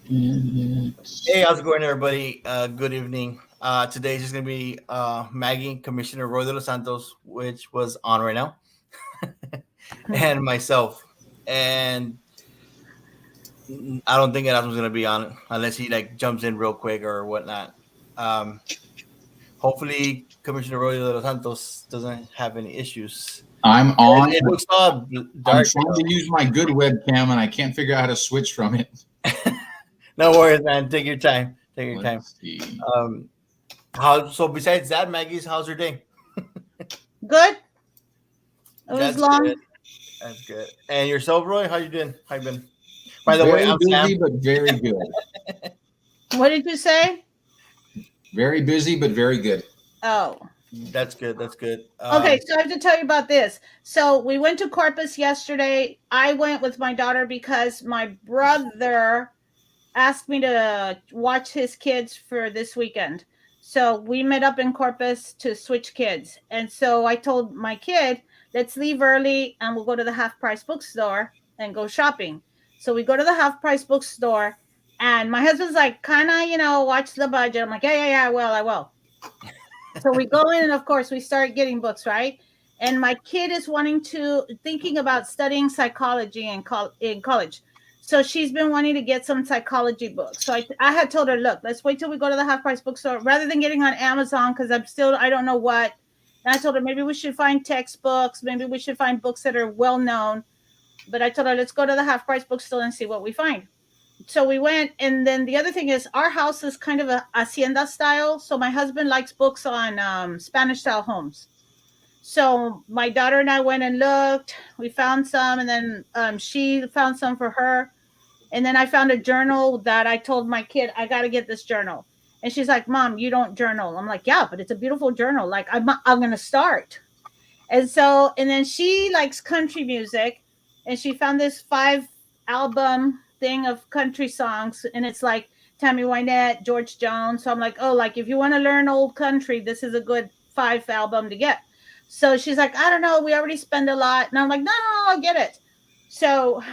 Hey, how's it going, everybody? Good evening. Today's just gonna be Maggie, Commissioner Roy de los Santos, which was on right now, and myself. And I don't think Erasmo's gonna be on unless he like jumps in real quick or whatnot. Um, Hopefully, Commissioner Roy de los Santos doesn't have any issues. I'm on. It looks all I'm dark. trying to use my good webcam and I can't figure out how to switch from it. No worries, man. Take your time. Take your time. Let's see. How? So besides that, Maggie's, how's your day? Good. It was That's long. good. That's good. And yourself, Roy? How you doing? How you been? By the Very way, I'm busy, Sam. but very good. What did you say? Very busy, but very good. Oh. That's good. That's good. Okay, so I have to tell you about this. So we went to Corpus yesterday. I went with my daughter because my brother asked me to watch his kids for this weekend. So we met up in Corpus to switch kids. And so I told my kid, let's leave early and we'll go to the half price bookstore and go shopping. So we go to the half price bookstore and my husband's like, kind of, watch the budget. I'm like, yeah, I will. So we go in and of course we start getting books, right? And my kid is thinking about studying psychology in college. So she's been wanting to get some psychology books. So I had told her, look, let's wait till we go to the half price bookstore rather than getting on Amazon because I don't know what. And I told her maybe we should find textbooks. Maybe we should find books that are well known. But I told her, let's go to the half price bookstore and see what we find. So we went. And then the other thing is our house is kind of a hacienda style. So my husband likes books on Spanish style homes. So my daughter and I went and looked. We found some, and then she found some for her. And then I found a journal that I told my kid, I got to get this journal. And she's like, Mom, you don't journal. I'm like, yeah, but it's a beautiful journal. Like, I'm going to start. And then she likes country music. And she found this 5-album thing of country songs. And it's like Tammy Wynette, George Jones. So I'm like, oh, like if you want to learn old country, this is a good 5 album to get. So she's like, I don't know. We already spend a lot. And I'm like, no, I get it. So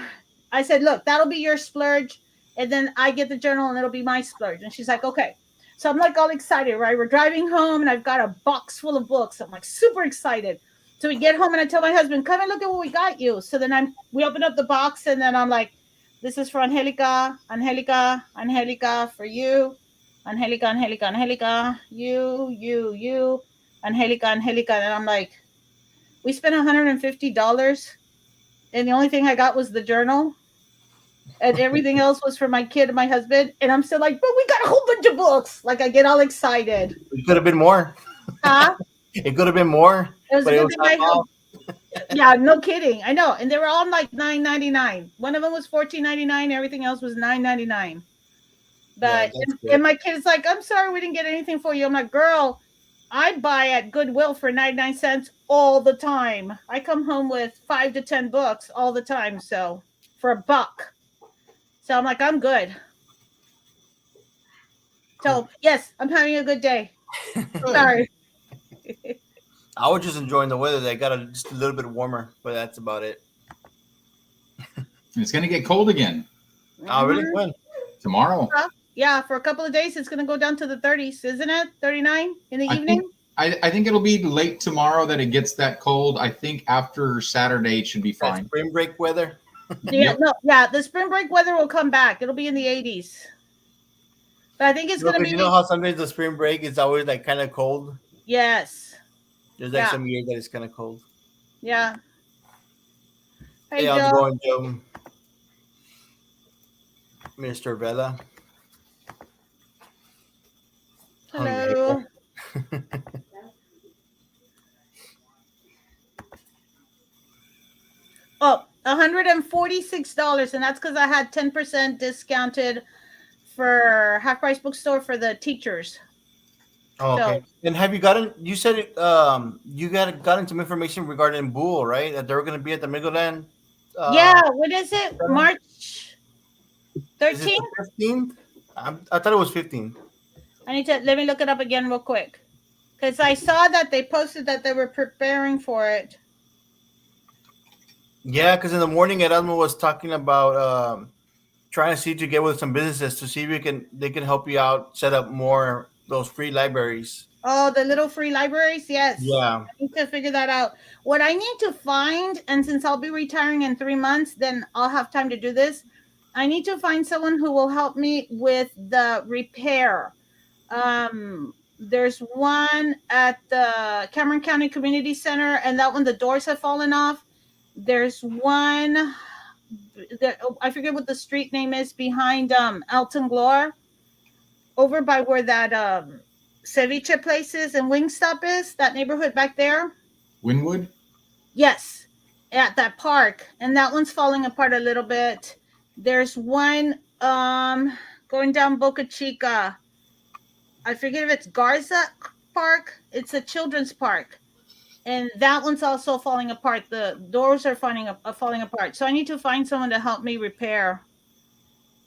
I said, look, that'll be your splurge. And then I get the journal and it'll be my splurge. And she's like, okay. So I'm like all excited, right? We're driving home and I've got a box full of books. I'm like super excited. So we get home and I tell my husband, come and look at what we got you. So then we open up the box and then I'm like, this is for Angelica, for you. Angelica, you. Angelica. And I'm like, we spent $150 and the only thing I got was the journal and everything else was for my kid and my husband. And I'm still like, but we got a whole bunch of books. Like I get all excited. It could have been more. Huh? It could have been more. Yeah, no kidding. I know. And they were all like $9.99. One of them was $14.99. Everything else was $9.99. But and my kid is like, I'm sorry we didn't get anything for you. I'm like, girl, I buy at Goodwill for 99 cents all the time. I come home with 5 to 10 books all the time. So for $1. So I'm like, I'm good. So yes, I'm having a good day. Sorry. I was just enjoying the weather. They got just a little bit warmer, but that's about it. It's going to get cold again. Oh, really? When? Tomorrow. Yeah, for a couple of days, it's going to go down to the 30s, isn't it? 39 in the evening? I think it'll be late tomorrow that it gets that cold. I think after Saturday, it should be fine. That's spring break weather? The spring break weather will come back. It'll be in the 80s. But I think it's going to be... You know how sometimes the spring break is always like kind of cold? Yes. There's like some years that it's kind of cold. Yeah. Hey, how's it going, Joe? Mr. Vela. Hello. Oh, $146, and that's because I had 10% discounted for half price bookstore for the teachers. Oh, okay. So, and have you gotten? You said you gotten some information regarding Bull, right? That they were going to be at the Midland. Yeah. What is it? March 13th. 15th. I thought it was 15th. Let me look it up again real quick, because I saw that they posted that they were preparing for it. Yeah, because in the morning, Erasmo was talking about trying to see to get with some businesses to see if they can help you out set up more those free libraries. Oh, the little free libraries? Yes. Yeah. I need to figure that out. What I need to find, and since I'll be retiring in 3 months, then I'll have time to do this. I need to find someone who will help me with the repair. There's one at the Cameron County Community Center, and that one, the doors have fallen off. There's one that I forget what the street name is behind Elton Glore, over by where that ceviche place is and Wingstop is, that neighborhood back there. Winwood? Yes, at that park, and that one's falling apart a little bit. There's one going down Boca Chica. I forget if it's Garza Park. It's a children's park, and that one's also falling apart. The doors are falling apart. So I need to find someone to help me repair.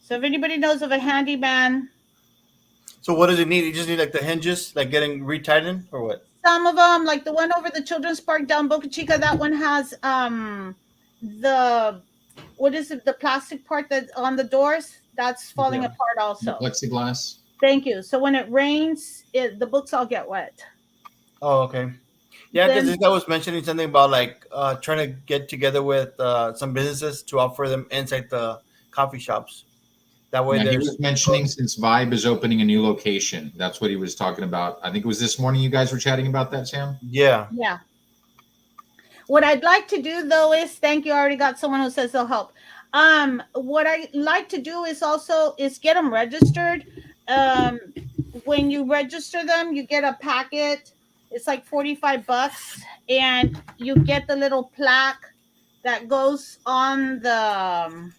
So if anybody knows of a handyman, So what does it need? You just need like the hinges, like getting retightened, or what? some of them, like the one over the children's park down Boca Chica, that one has the what is it? The plastic part that's on the doors that's falling Yeah. apart also. Plexiglass? Thank you. So when it rains, the books all get wet. Oh, okay. Yeah, because Then this guy was mentioning something about like trying to get together with some businesses to offer them inside the coffee shops. That way, Yeah, he there's was mentioning since Vibe is opening a new location. That's what he was talking about. I think it was this morning you guys were chatting about that, Sam? yeah. yeah. What I'd like to do though is, thank you. I already got someone who says they'll help. What I like to do is also is get them registered. Um, when you register them, you get a packet. It's like $45, and you get the little plaque that goes on the.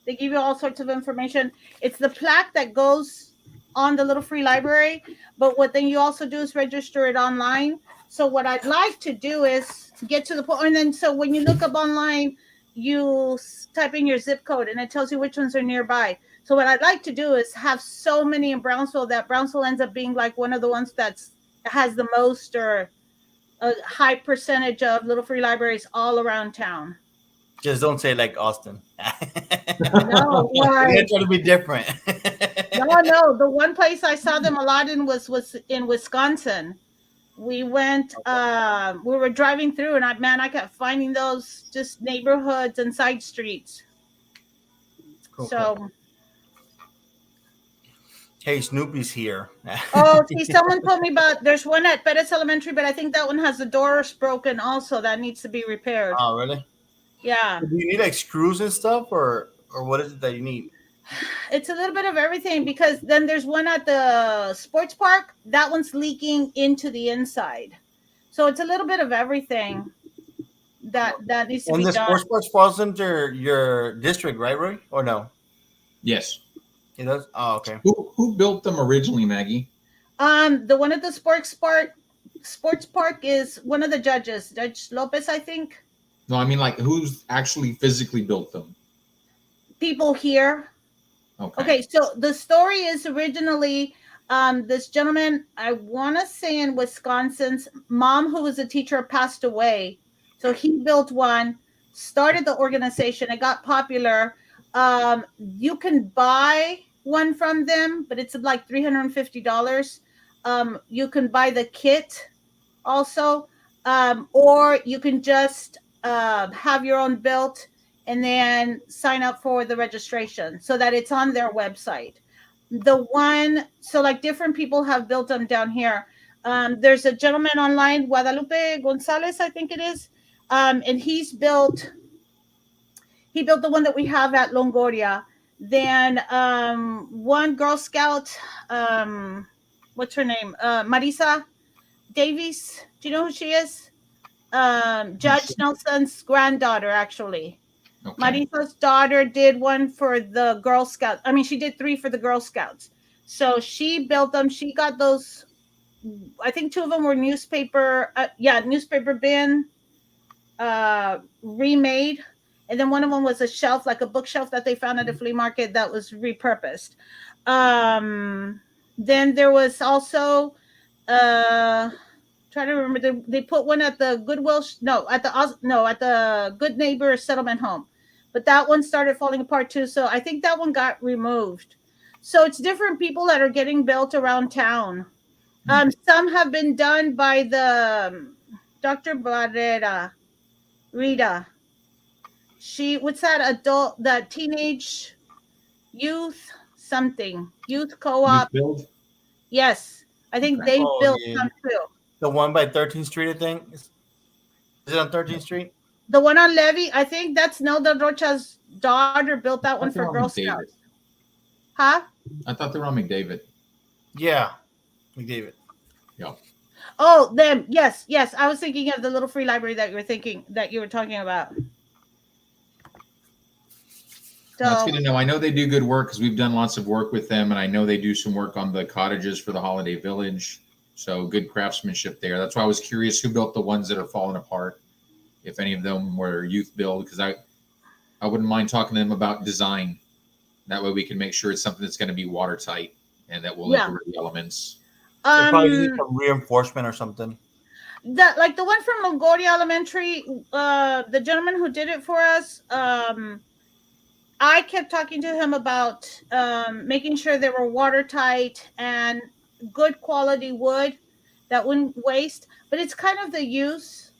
They give you all sorts of information. It's the plaque that goes on the little free library, but what then you also do is register it online. So what I'd like to do is get to the point, and then so when you look up online, you type in your zip code, and it tells you which ones are nearby. So what I'd like to do is have so many in Brownsville that Brownsville ends up being like one of the ones that's has the most or a high percentage of little free libraries all around town. Just don't say like Austin. No, We're why? gonna try to be different. No. The one place I saw them a lot in was in Wisconsin. We went. We were driving through, and I kept finding those just neighborhoods and side streets. Cool, So, cool. Hey, Snoopy's here. oh, see, someone told me about. There's one at Pettis Elementary, but I think that one has the doors broken. Also, that needs to be repaired. Oh, really? Yeah, Do you need like screws and stuff, or what is it that you need? it's a little bit of everything, because then there's one at the sports park. That one's leaking into the inside, so it's a little bit of everything that needs to And be the done. sports park falls under your district, right, Roy? Or no? Yes. It does. Oh, okay. Who built them originally, Maggie? The one at the sports park is one of the judges, Judge Lopez, I think. No, I mean like who's actually physically built them? People here. Okay, so the story is originally this gentleman, I want to say in Wisconsin's mom, who was a teacher, passed away. So he built one, started the organization. It got popular. You can buy one from them, but it's like $350. You can buy the kit also, or you can just have your own built and then sign up for the registration so that it's on their website. The one, so like different people have built them down here. There's a gentleman online, Guadalupe Gonzalez, I think it is, and he built the one that we have at Longoria. Then one Girl Scout, what's her name? Marisa Davies. Do you know who she is? Judge Nelson's granddaughter, actually. Okay. Marisa's daughter did one for the Girl Scouts. I mean, she did 3 for the Girl Scouts. So she built them. She got those. I think 2 of them were newspaper bin remade. And then one of them was a shelf, like a bookshelf that they found at a flea market that was repurposed. Then there was also, trying to remember, they put one at the Goodwill, at the Good Neighbor Settlement Home. but that one started falling apart too. So I think that one got removed. So it's different people that are getting built around town. Some have been done by the Dr. Barrera, Rita. What's that adult, that teenage youth something, youth Youth co-op. build. Yes, I think Okay. they Oh, built yeah. some too. The one by 13th Street, I think. Is it on 13th Street? The one on Levy, I think that's Nelda Rocha's daughter built that one I thought for they were on Girl McDavid. Scouts. Huh? I thought they were on McDavid. Yeah, McDavid. Yeah. Oh, them. Yes, yes. I was thinking of the little free library that you were talking about. That's So good to know. I know they do good work because we've done lots of work with them, and I know they do some work on the cottages for the Holiday Village. So good craftsmanship there. That's why I was curious who built the ones that are falling apart. If any of them were youth build, because I wouldn't mind talking to them about design. That way we can make sure it's something that's going to be watertight and that will Yeah. endure the elements. They probably need some reinforcement or something. like the one from Longoria Elementary, the gentleman who did it for us, I kept talking to him about making sure they were watertight and good quality wood that wouldn't waste. But it's kind of the use.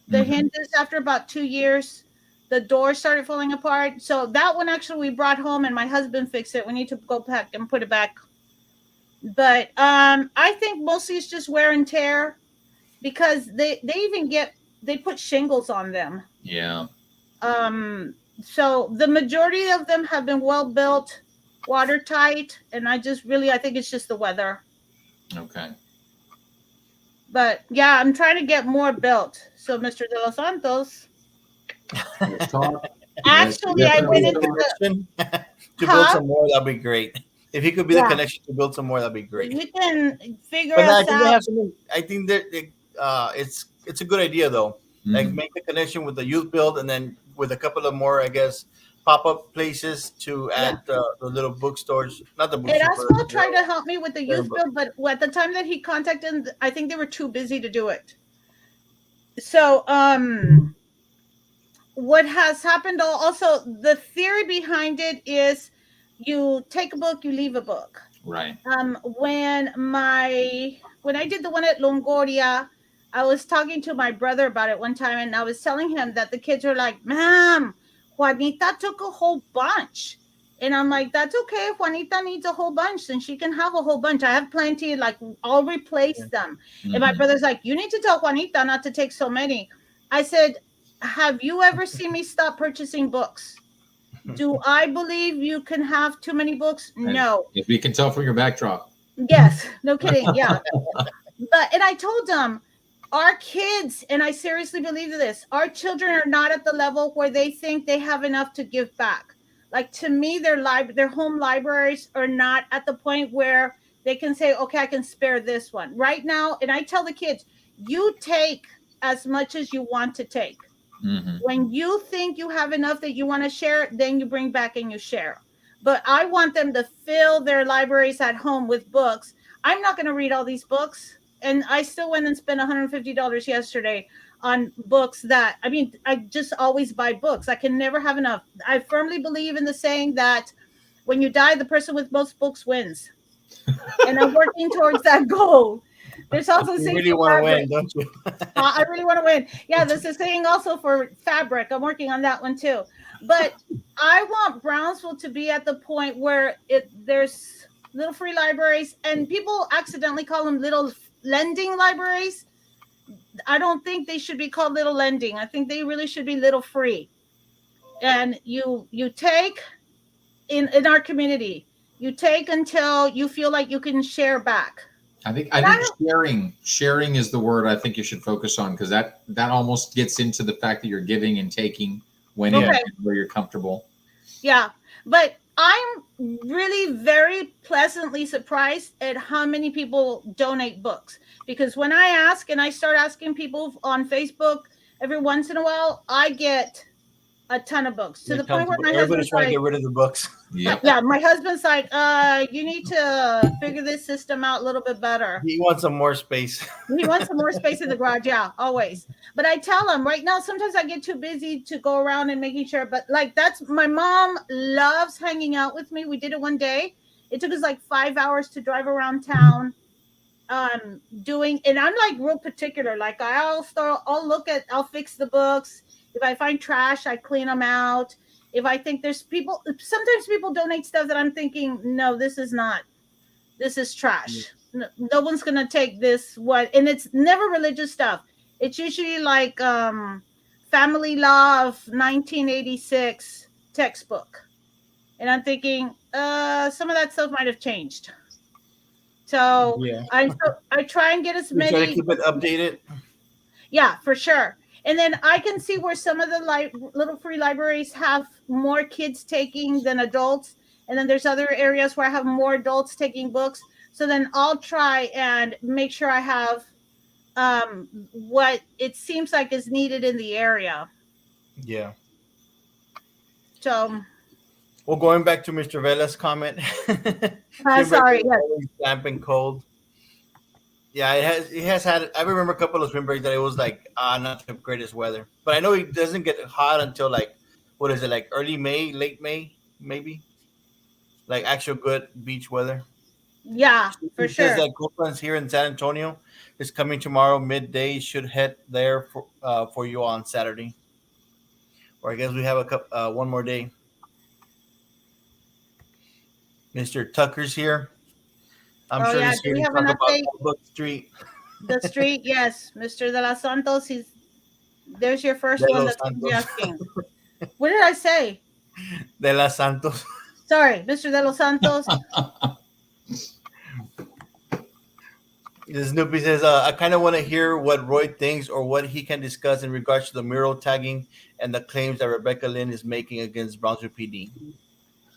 The hinges, after about 2 years, the door started falling apart. So that one actually we brought home and my husband fixed it. We need to go back and put it back. But I think mostly it's just wear and tear, because they put shingles on them. Yeah. So the majority of them have been well built, watertight, and I think it's just the weather. Okay. But yeah, I'm trying to get more built. So Mr. De Los Santos, Let's talk. actually, I went into connection to build some more. That'd be great. If he could be the connection to build some more, that'd be great. You can figure But us I think out. they have something. I think that it's a good idea though. Like make the connection with the youth build, and then with a couple of more, I guess, pop-up places to add the little bookstores. Not the bookstores. Erasmo tried to help me with the youth build, but at the time that he contacted, I think they were too busy to do it. So what has happened also, the theory behind it is you take a book, you leave a book. Right. When I did the one at Longoria, I was talking to my brother about it one time, and I was telling him that the kids were like, "Ma'am, Juanita took a whole bunch." And I'm like, "That's okay. If Juanita needs a whole bunch, then she can have a whole bunch. I have plenty, like I'll replace them." And my brother's like, "You need to tell Juanita not to take so many." I said, "Have you ever seen me stop purchasing books? Do I believe you can have too many books? No." If we can tell from your backdrop. Yes, no kidding. Yeah. And I told them, our kids, and I seriously believe this, our children are not at the level where they think they have enough to give back. Like, to me, their home libraries are not at the point where they can say, okay, I can spare this one right now. And I tell the kids, you take as much as you want to take. When you think you have enough that you want to share, then you bring back and you share. But I want them to fill their libraries at home with books. I'm not going to read all these books. And I still went and spent $150 yesterday on books that, I just always buy books. I can never have enough. I firmly believe in the saying that when you die, the person with most books wins. And I'm working towards that goal. There's also you really want to win, don't you? I really want to win. Yeah, this is saying also for fabric. I'm working on that one too. But I want Brownsville to be at the point where there's little free libraries, and people accidentally call them little lending libraries. I don't think they should be called little lending. I think they really should be little free. And you take in our community, you take until you feel like you can share back. I think sharing is the word I think you should focus on, because that almost gets into the fact that you're giving and taking where you're comfortable. Yeah, but I'm really very pleasantly surprised at how many people donate books, because when I ask and I start asking people on Facebook every once in a while, I get a ton of books to Yeah, the point where my everybody's husband's trying to like, get rid of the books. Yep. yeah, my husband's like, you need to figure this system out a little bit better. He wants some more space. He wants some more space in the garage. Yeah, always. But I tell him right now, sometimes I get too busy to go around and making sure. But like, that's my mom loves hanging out with me. We did it one day. It took us like 5 hours to drive around town doing, and I'm like real particular. Like I'll fix the books. If I find trash, I clean them out. If I think there's people, sometimes people donate stuff that I'm thinking, no, this is trash. No one's gonna take this what, and it's never religious stuff. It's usually like family law of 1986 textbook. And I'm thinking, some of that stuff might have changed. So Yeah. I try and get as We try to many. keep it updated. Yeah, for sure. And then I can see where some of the little free libraries have more kids taking than adults. And then there's other areas where I have more adults taking books. So then I'll try and make sure I have what it seems like is needed in the area. Yeah. So, Well, going back to Mr. Vela's comment. sorry. Yes. Always damp and cold. Yeah, it has had. I remember a couple of spring breaks that it was like not the greatest weather, but I know it doesn't get hot until like what is it, like early May, late May, maybe, like actual good beach weather. Yeah, for It says sure. that Copeland's here in San Antonio is coming tomorrow midday. Should head there for you on Saturday, or I guess we have one more day. Mr. Tucker's here. I'm Oh, sure yeah. he's Do here we to have an talk about update? Book Street The street, yes. Mr. De Los Santos, there's your first de one los that's going to be Santos. asking. What did I say? De los Santos. Sorry, Mr. De Los Santos. Snoopy says, I kind of want to hear what Roy thinks or what he can discuss in regards to the mural tagging and the claims that Rebecca Lynn is making against Bronzo PD.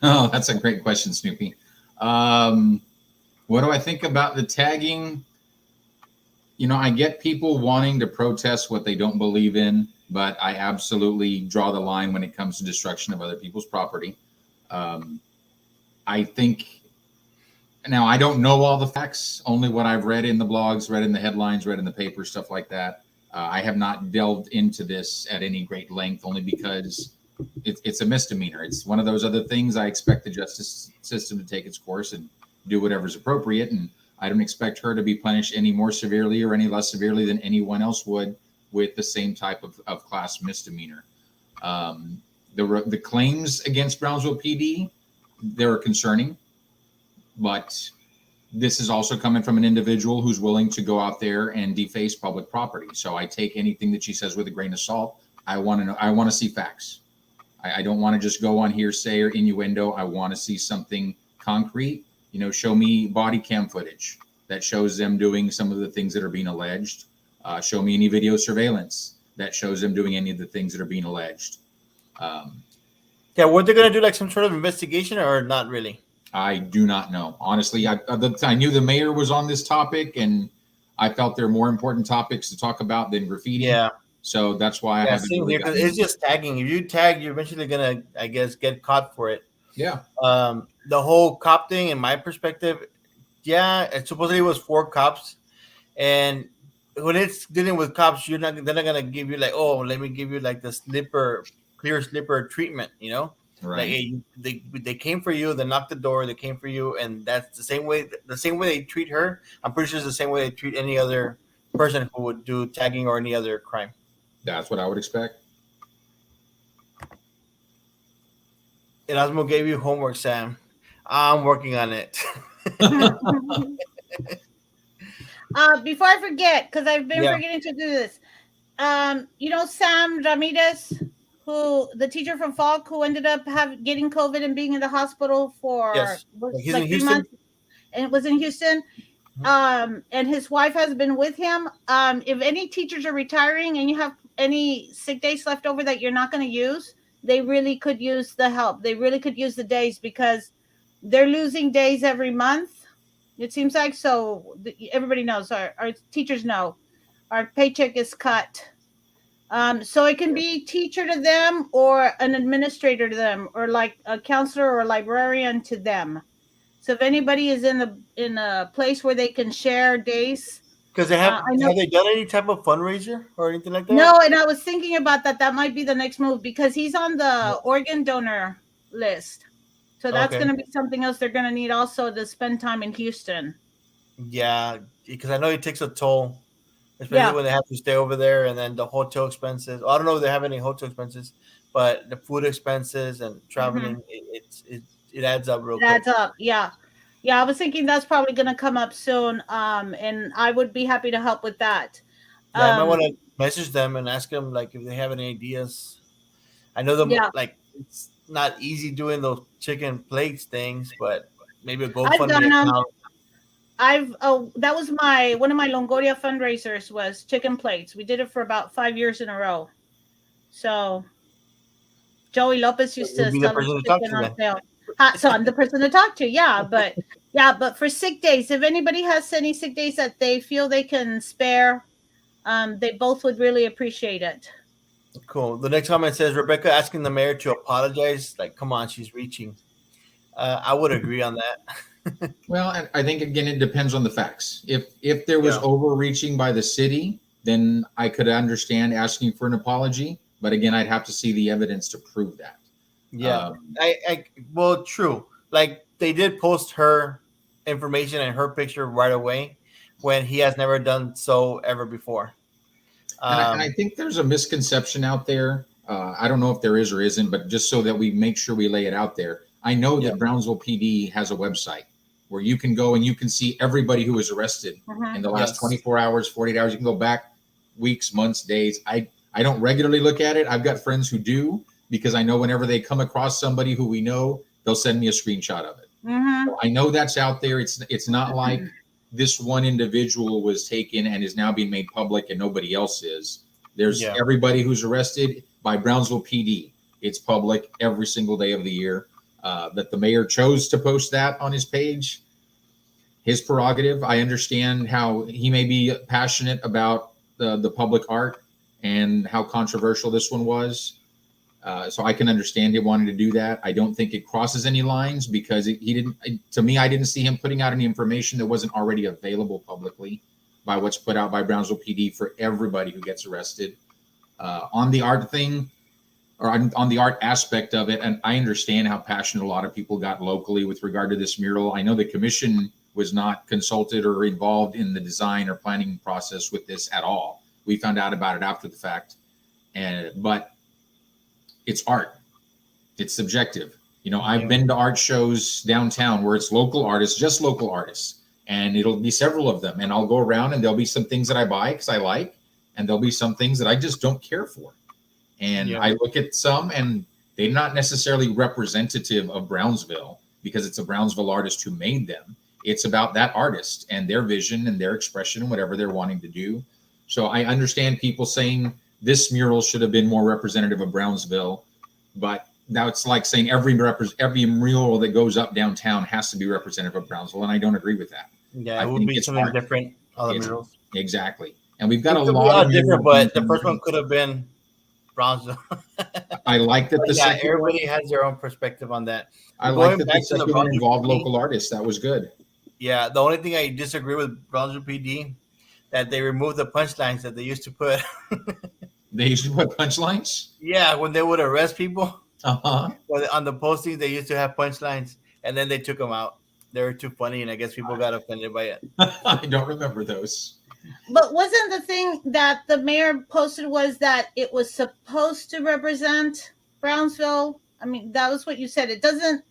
Oh, that's a great question, Snoopy. What do I think about the tagging? I get people wanting to protest what they don't believe in, but I absolutely draw the line when it comes to destruction of other people's property. I think, now I don't know all the facts, only what I've read in the blogs, read in the headlines, read in the paper, stuff like that. I have not delved into this at any great length, only because it's a misdemeanor. It's one of those other things. I expect the justice system to take its course and do whatever's appropriate, and I don't expect her to be punished any more severely or any less severely than anyone else would with the same type of class misdemeanor. The claims against Brownsville PD, they're concerning, but this is also coming from an individual who's willing to go out there and deface public property. So I take anything that she says with a grain of salt. I want to know. I want to see facts. I don't want to just go on hearsay or innuendo. I want to see something concrete. Show me body cam footage that shows them doing some of the things that are being alleged. Show me any video surveillance that shows them doing any of the things that are being alleged. Yeah, were they going to do like some sort of investigation or not really? I do not know. Honestly, I knew the mayor was on this topic, and I felt there are more important topics to talk about than graffiti. Yeah. So that's why I haven't really gotten it's just tagging. If you tag, you're eventually going to, I guess, get caught for it. Yeah. The whole cop thing, in my perspective, yeah, it supposedly was 4 cops, and when it's dealing with cops, they're not gonna give you like, oh, let me give you like the clear slipper treatment, Right. Like, hey, they came for you, they knocked the door, they came for you, and that's the same way they treat her. I'm pretty sure it's the same way they treat any other person who would do tagging or any other crime. That's what I would expect. Erasmo gave you homework, Sam. I'm working on it. Before I forget, because I've been Yeah. forgetting to do this. Sam Ramirez, the teacher from Falk, who ended up getting COVID and being in the hospital for Yes. He's in 3 Houston? months, and it was in Houston. And his wife has been with him. If any teachers are retiring and you have any sick days left over that you're not going to use, they really could use the help. They really could use the days, because they're losing days every month, it seems like. So everybody knows, our teachers know, our paycheck is cut So it can be teacher to them or an administrator to them or like a counselor or a librarian to them. So if anybody is in a place where they can share days, Because they I know. have they done any type of fundraiser or anything like that? No, and I was thinking about that. That might be the next move because he's on the organ donor list. So that's Okay. going to be something else they're going to need also to spend time in Houston. Yeah, because I know it takes a toll, especially Yeah. when they have to stay over there, and then the hotel expenses. I don't know if they have any hotel expenses, but the food expenses and Mm-hmm. traveling, it adds up real It quick. adds up. Yeah. Yeah. I was thinking that's probably going to come up soon. And I would be happy to help with that. Yeah, I might Um, want to message them and ask them like if they have any ideas. I know them yeah. like it's not easy doing those chicken plates things, but maybe a I've GoFundMe done them. account. That was one of my Longoria fundraisers was chicken plates. We did it for about 5 years in a row. So Joey Lopez used Would to be the sell his person to talk chicken to on then. sale. So I'm the person to talk to. But for sick days, if anybody has any sick days that they feel they can spare, they both would really appreciate it. Cool. The next comment says Rebecca asking the mayor to apologize. Like, come on, she's reaching. I would agree on that. Well, I think again it depends on the facts. If there was Yeah. overreaching by the city, then I could understand asking for an apology. But again, I'd have to see the evidence to prove that. Yeah. Well, true. Like they did post her information and her picture right away when he has never done so ever before. And I think there's a misconception out there. I don't know if there is or isn't, but just so that we make sure we lay it out there. I know Yeah. that Brownsville PD has a website where you can go and you can see everybody who was arrested in the last Yes. 24 hours, 48 hours. You can go back weeks, months, days. I don't regularly look at it. I've got friends who do because I know whenever they come across somebody who we know, they'll send me a screenshot of it. Mm-hmm. So I know that's out there. It's not like this one individual was taken and is now being made public and nobody else is. There's Yeah. everybody who's arrested by Brownsville PD. It's public every single day of the year. That the mayor chose to post that on his page, his prerogative. I understand how he may be passionate about the public art and how controversial this one was. So I can understand him wanting to do that. I don't think it crosses any lines because he didn't. To me, I didn't see him putting out any information that wasn't already available publicly by what's put out by Brownsville PD for everybody who gets arrested. On the art thing, or on the art aspect of it, and I understand how passionate a lot of people got locally with regard to this mural. I know the commission was not consulted or involved in the design or planning process with this at all. We found out about it after the fact, but it's art. It's subjective. You know, I've been to art shows downtown where it's local artists, just local artists, and it'll be several of them. And I'll go around and there'll be some things that I buy because I like, and there'll be some things that I just don't care for. And I look at some and they're not necessarily representative of Brownsville because it's a Brownsville artist who made them. It's about that artist and their vision and their expression and whatever they're wanting to do. So I understand people saying this mural should have been more representative of Brownsville, but now it's like saying every mural that goes up downtown has to be representative of Brownsville, and I don't agree with that. Yeah, I it would think be it's something art. different. Other murals. Exactly. And we've got It a could be lot of different, murals but the first one underneath. could have been Bronzo. I like that But the yeah, second one. everybody has their own perspective on that. I like Going that the back to the second one Bronzo involved PD, local artists. That was good. yeah, the only thing I disagree with Bronzo PD that they removed the punchlines that they used to put. They used to put punchlines. Yeah, when they would arrest people, Uh-huh. on the postings they used to have punchlines, and then they took them out. They were too funny, and I guess people got offended by it. I don't remember those. But wasn't the thing that the mayor posted was that it was supposed to represent Brownsville? I mean, that was what you said. It doesn't.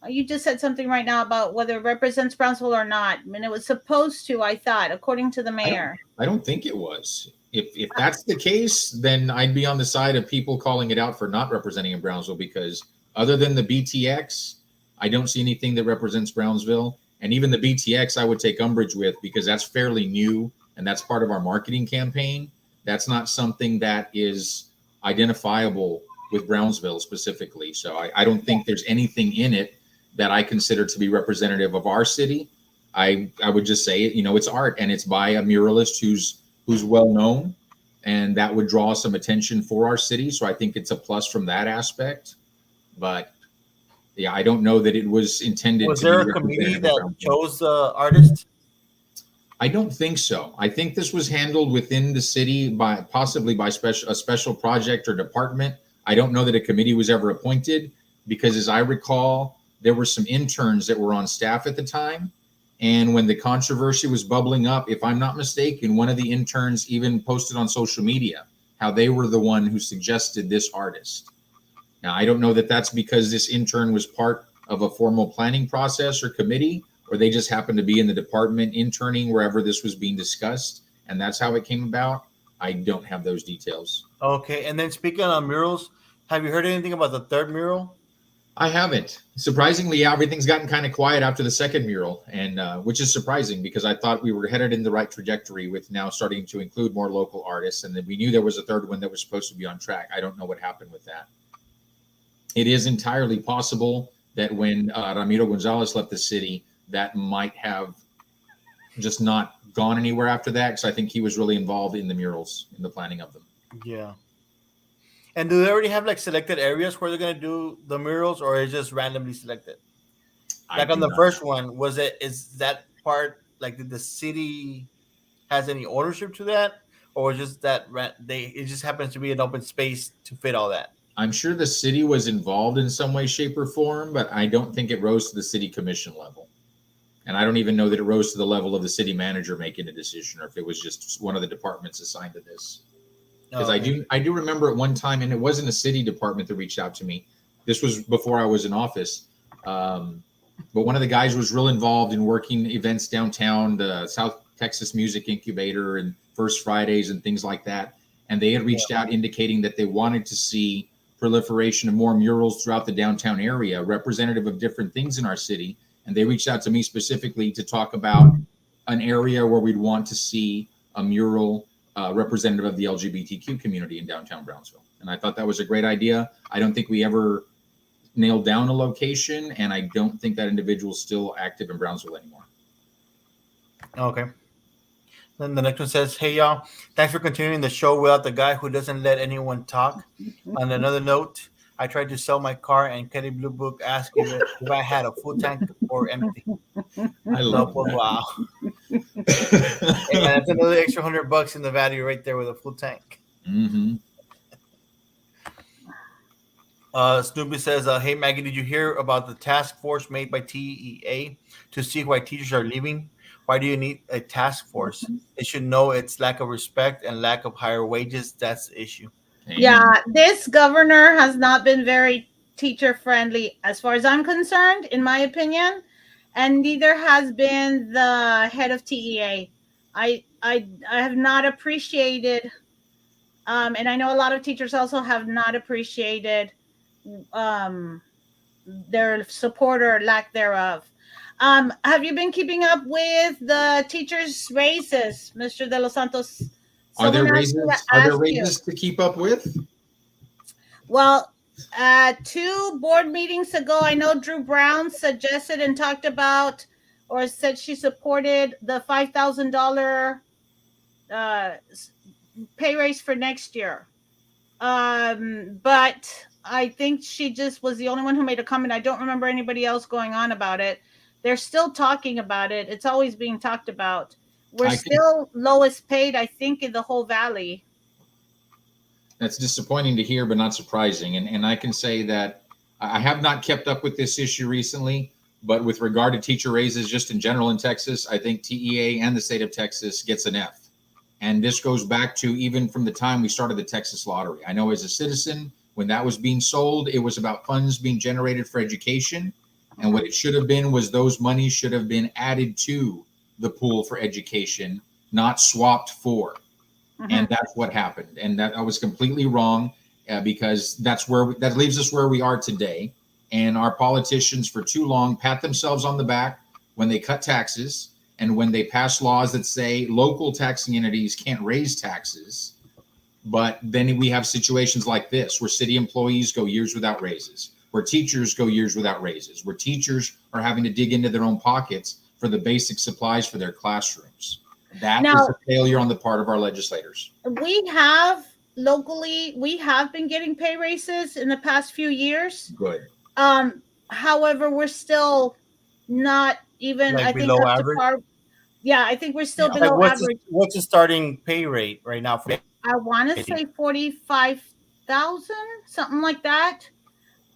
You just said something right now about whether it represents Brownsville or not. I mean, it was supposed to, I thought, according to the mayor. I don't think it was. If that's the case, then I'd be on the side of people calling it out for not representing in Brownsville because other than the BTX, I don't see anything that represents Brownsville. And even the BTX, I would take umbrage with because that's fairly new and that's part of our marketing campaign. That's not something that is identifiable with Brownsville specifically. So I don't think there's anything in it that I consider to be representative of our city. I would just say, you know, it's art and it's by a muralist who's well known and that would draw some attention for our city. So I think it's a plus from that aspect. But yeah, I don't know that it was intended Was to there be a committee representative of that Brownsville. chose the artist? I don't think so. I think this was handled within the city by possibly by a special project or department. I don't know that a committee was ever appointed because, as I recall, there were some interns that were on staff at the time. And when the controversy was bubbling up, if I'm not mistaken, one of the interns even posted on social media how they were the one who suggested this artist. Now, I don't know that that's because this intern was part of a formal planning process or committee, or they just happened to be in the department interning wherever this was being discussed, and that's how it came about. I don't have those details. Okay, and then speaking of murals, have you heard anything about the third mural? I haven't. Surprisingly, yeah, everything's gotten kind of quiet after the second mural, and which is surprising because I thought we were headed in the right trajectory with now starting to include more local artists, and then we knew there was a third one that was supposed to be on track. I don't know what happened with that. It is entirely possible that when Ramiro Gonzalez left the city, that might have just not gone anywhere after that, because I think he was really involved in the murals, in the planning of them. Yeah. And do they already have like selected areas where they're gonna do the murals, or is it just randomly selected? I Like on do the not. first one, is that part like did the city has any ownership to that, or just that it just happens to be an open space to fit all that? I'm sure the city was involved in some way, shape, or form, but I don't think it rose to the city commission level. And I don't even know that it rose to the level of the city manager making a decision, or if it was just one of the departments assigned to this. Because I do remember at one time, and it wasn't a city department that reached out to me. This was before I was in office. But one of the guys was real involved in working events downtown, the South Texas Music Incubator and First Fridays and things like that. And they had reached out indicating that they wanted to see proliferation of more murals throughout the downtown area, representative of different things in our city. And they reached out to me specifically to talk about an area where we'd want to see a mural representative of the LGBTQ community in downtown Brownsville. And I thought that was a great idea. I don't think we ever nailed down a location, and I don't think that individual is still active in Brownsville anymore. Okay. Then the next one says, "Hey y'all, thanks for continuing the show without the guy who doesn't let anyone talk. On another note, I tried to sell my car and Kelly Blue Book asked if I had a full tank or empty. I love that. Wow. And that's another extra $100 in the value right there with a full tank." Mm-hmm. Snoopy says, "Hey Maggie, did you hear about the task force made by TEA to see why teachers are leaving? Why do you need a task force? It should know its lack of respect and lack of higher wages. That's the issue." Amen. Yeah, this governor has not been very teacher friendly as far as I'm concerned, in my opinion, and neither has been the head of TEA. I have not appreciated, and I know a lot of teachers also have not appreciated their support or lack thereof. Have you been keeping up with the teachers' raises, Mr. De Los Santos? Are there Someone asked me to raises? Are there ask you. raises to keep up with? Well, 2 board meetings ago, I know Drew Brown suggested and talked about, or said she supported the $5,000 pay raise for next year. But I think she just was the only one who made a comment. I don't remember anybody else going on about it. They're still talking about it. It's always being talked about. We're still lowest paid, I think, in the whole valley. That's disappointing to hear, but not surprising. And I can say that I have not kept up with this issue recently, but with regard to teacher raises just in general in Texas, I think TEA and the state of Texas gets an F. And this goes back to even from the time we started the Texas lottery. I know as a citizen, when that was being sold, it was about funds being generated for education. And what it should have been was those monies should have been added to the pool for education, not swapped for. And that's what happened. And that I was completely wrong because that leaves us where we are today. And our politicians for too long pat themselves on the back when they cut taxes and when they pass laws that say local taxing entities can't raise taxes. But then we have situations like this where city employees go years without raises, where teachers go years without raises, where teachers are having to dig into their own pockets for the basic supplies for their classrooms. That Now, is a failure on the part of our legislators. we have locally, we have been getting pay raises in the past few years. Good. However, we're still not even, Like I think, below up to average. par. Yeah, I think we're still Yeah. Like below average. what's the starting pay rate right now for I want to say 45,000, something like that.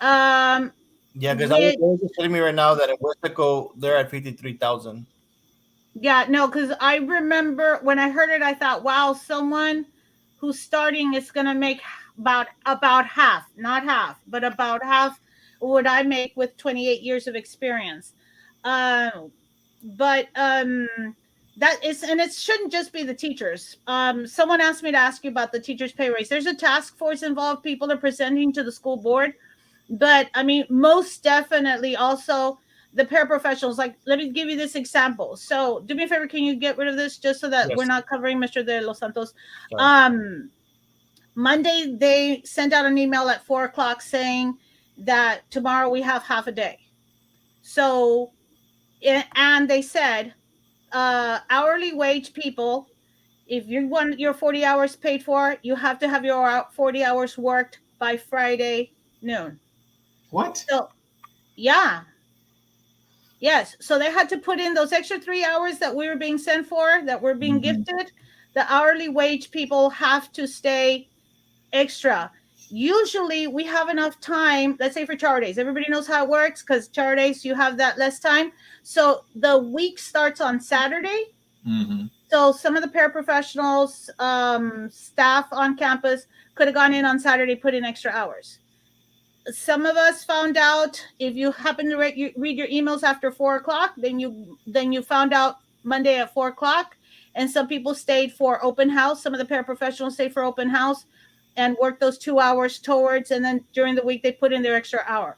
Um, Yeah, because with I was just telling me right now that in Westaco they're at 53,000. Yeah, no, because I remember when I heard it, I thought, wow, someone who's starting is gonna make about half, not half, but about half what I make with 28 years of experience. But that is, and it shouldn't just be the teachers. Someone asked me to ask you about the teachers' pay raise. There's a task force involved. People are presenting to the school board, but I mean, most definitely also the paraprofessionals. Like, let me give you this example. So, do me a favor, can you get rid of this just so that we're Yes. not covering Mr. De Los Santos? Sorry. Monday they sent out an email at 4 o'clock saying that tomorrow we have half a day. So, and they said, hourly wage people, if you want your 40 hours paid for, you have to have your 40 hours worked by Friday noon. What? So, yeah. Yes. So they had to put in those extra 3 hours that we were being sent for, that were being gifted. The hourly wage people have to stay extra. Usually we have enough time, let's say for char days. Everybody knows how it works because char days, you have that less time. So the week starts on Saturday. Mm-hmm. So some of the paraprofessionals, staff on campus could have gone in on Saturday, put in extra hours. Some of us found out, if you happen to read your emails after 4 o'clock, then you found out Monday at 4 o'clock. And some people stayed for open house. Some of the paraprofessionals stayed for open house and worked those 2 hours towards. And then during the week, they put in their extra hour.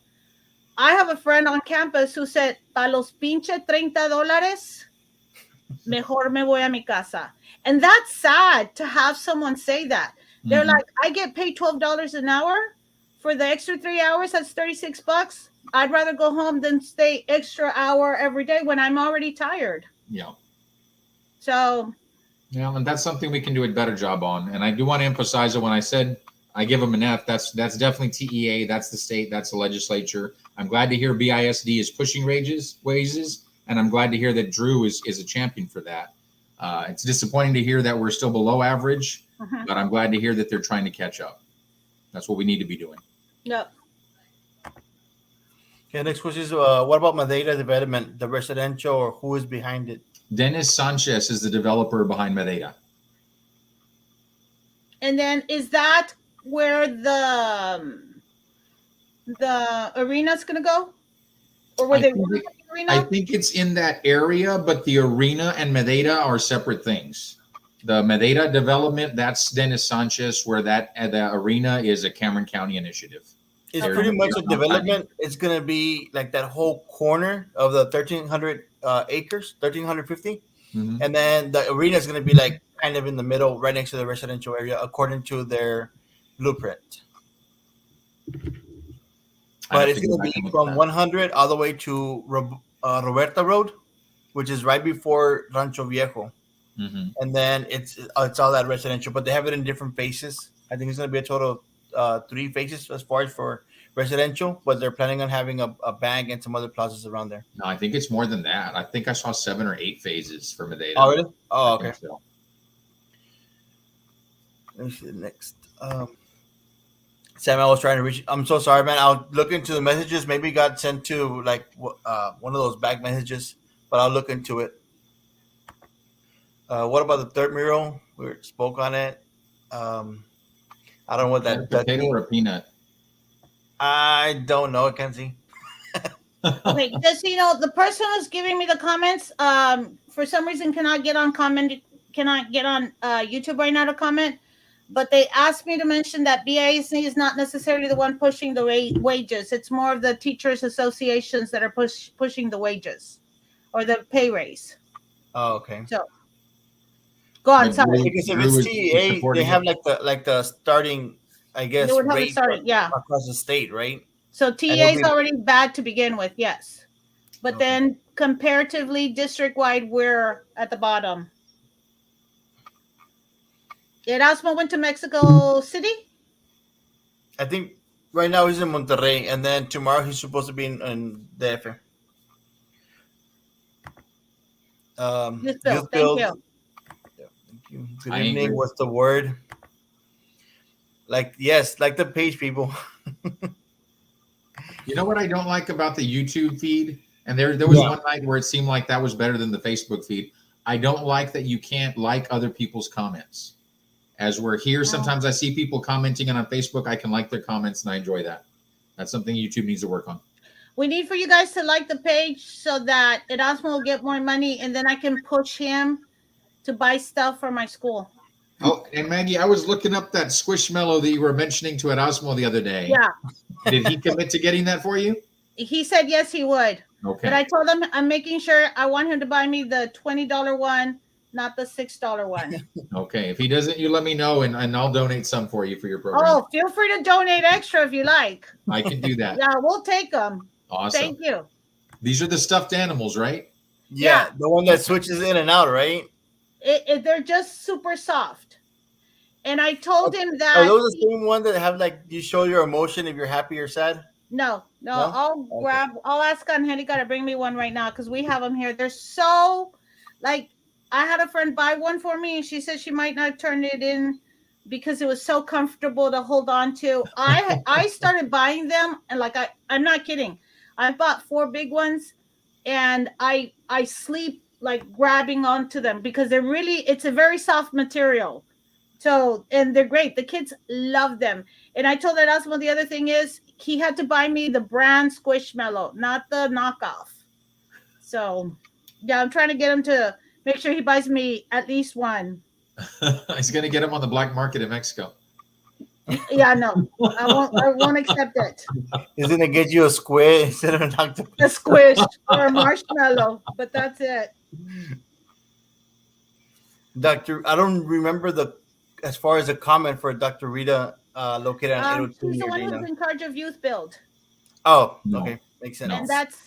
I have a friend on campus who said, "Pa los pinche $30, mejor me voy a mi casa." And that's sad to have someone say that. They're like, I get paid $12 an hour for the extra 3 hours. That's $36. I'd rather go home than stay extra hour every day when I'm already tired. Yeah. So, Yeah, and that's something we can do a better job on. And I do want to emphasize that when I said I give them an F, that's definitely TEA, that's the state, that's the legislature. I'm glad to hear BISD is pushing raises, and I'm glad to hear that Drew is a champion for that. It's disappointing to hear that we're still below average, but I'm glad to hear that they're trying to catch up. That's what we need to be doing. Yep. Okay, next question is what about Madeira development, the residential, or who is behind it? Dennis Sanchez is the developer behind Madeira. And then is that where the arena's going to go? Or where they want to put the arena? I think it's in that area, but the arena and Madeira are separate things. The Madeira development, that's Dennis Sanchez, where the arena is a Cameron County initiative. It's pretty much a development. It's going to be like that whole corner of the 1,300 acres, 1,350. Mm-hmm. And then the arena is going to be like kind of in the middle, right next to the residential area, according to their blueprint. But it's going to be from 100 all the way to Roberta Road, which is right before Rancho Viejo. Mm-hmm. And then it's all that residential, but they have it in different phases. I think it's going to be a total of 3 phases as far as for residential, but they're planning on having a bank and some other plazas around there. No, I think it's more than that. I think I saw 7 or 8 phases for Madeira. Oh, really? Oh, okay. So. Let me see the next. Sam, I was trying to reach. I'm so sorry, man. I'll look into the messages. Maybe it got sent to like one of those back messages, but I'll look into it. What about the third mural? We spoke on it. I don't know what that. Potato or a peanut? I don't know. I can't see. Okay, just so you know, the person who's giving me the comments, for some reason cannot get on YouTube right now to comment. But they asked me to mention that BISD is not necessarily the one pushing the wages. It's more of the teachers' associations that are pushing the wages or the pay raise. Oh, okay. So go on. Sorry. Because if it's TEA, they have like the starting, I guess, they would have rate across the state, right? So TEA is already bad to begin with, yes. But then comparatively, district-wide, we're at the bottom. Erasmo went to Mexico City. I think right now he's in Monterrey, and then tomorrow he's supposed to be in DF. Youth Bill. Youth Thank build. you. Yeah, thank you. Good I evening. agree. What's the word? Like, yes, like the page, people. You know what I don't like about the YouTube feed? And there was Yeah. one night where it seemed like that was better than the Facebook feed. I don't like that you can't like other people's comments. As we're here, sometimes I see people commenting, and on Facebook, I can like their comments, and I enjoy that. That's something YouTube needs to work on. We need for you guys to like the page so that Erasmo will get more money, and then I can push him to buy stuff for my school. Oh, and Maggie, I was looking up that Squishmallow that you were mentioning to Erasmo the other day. Yeah. Did he commit to getting that for you? He said yes, he would. Okay. But I told him I'm making sure I want him to buy me the $20 one, not the $6 one. Okay. If he doesn't, you let me know, and I'll donate some for you for your program. Oh, feel free to donate extra if you like. I can do that. Yeah, we'll take them. Awesome. Thank you. These are the stuffed animals, right? Yeah, the one that switches in and out, right? They're just super soft. And I told him that. Are those the same one that have like you show your emotion if you're happy or sad? No. I'll ask Angelica to bring me one right now because we have them here. They're so, like, I had a friend buy one for me and she said she might not turn it in because it was so comfortable to hold on to. I started buying them, and like I'm not kidding. I bought 4 big ones, and I sleep like grabbing onto them because it's a very soft material. So, and they're great. The kids love them. And I told Erasmo the other thing is he had to buy me the brand Squishmallow, not the knockoff. So, yeah, I'm trying to get him to make sure he buys me at least one. He's going to get them on the black market in Mexico. Yeah, no, I won't accept it. He's going to get you a squid instead of an octopus. A squish or a marshmallow, but that's it. Dr. I don't remember as far as a comment for Dr. Rita located on 802 she's the near one Dana. who's in charge of youth build. Oh, No. okay. Makes sense. And that's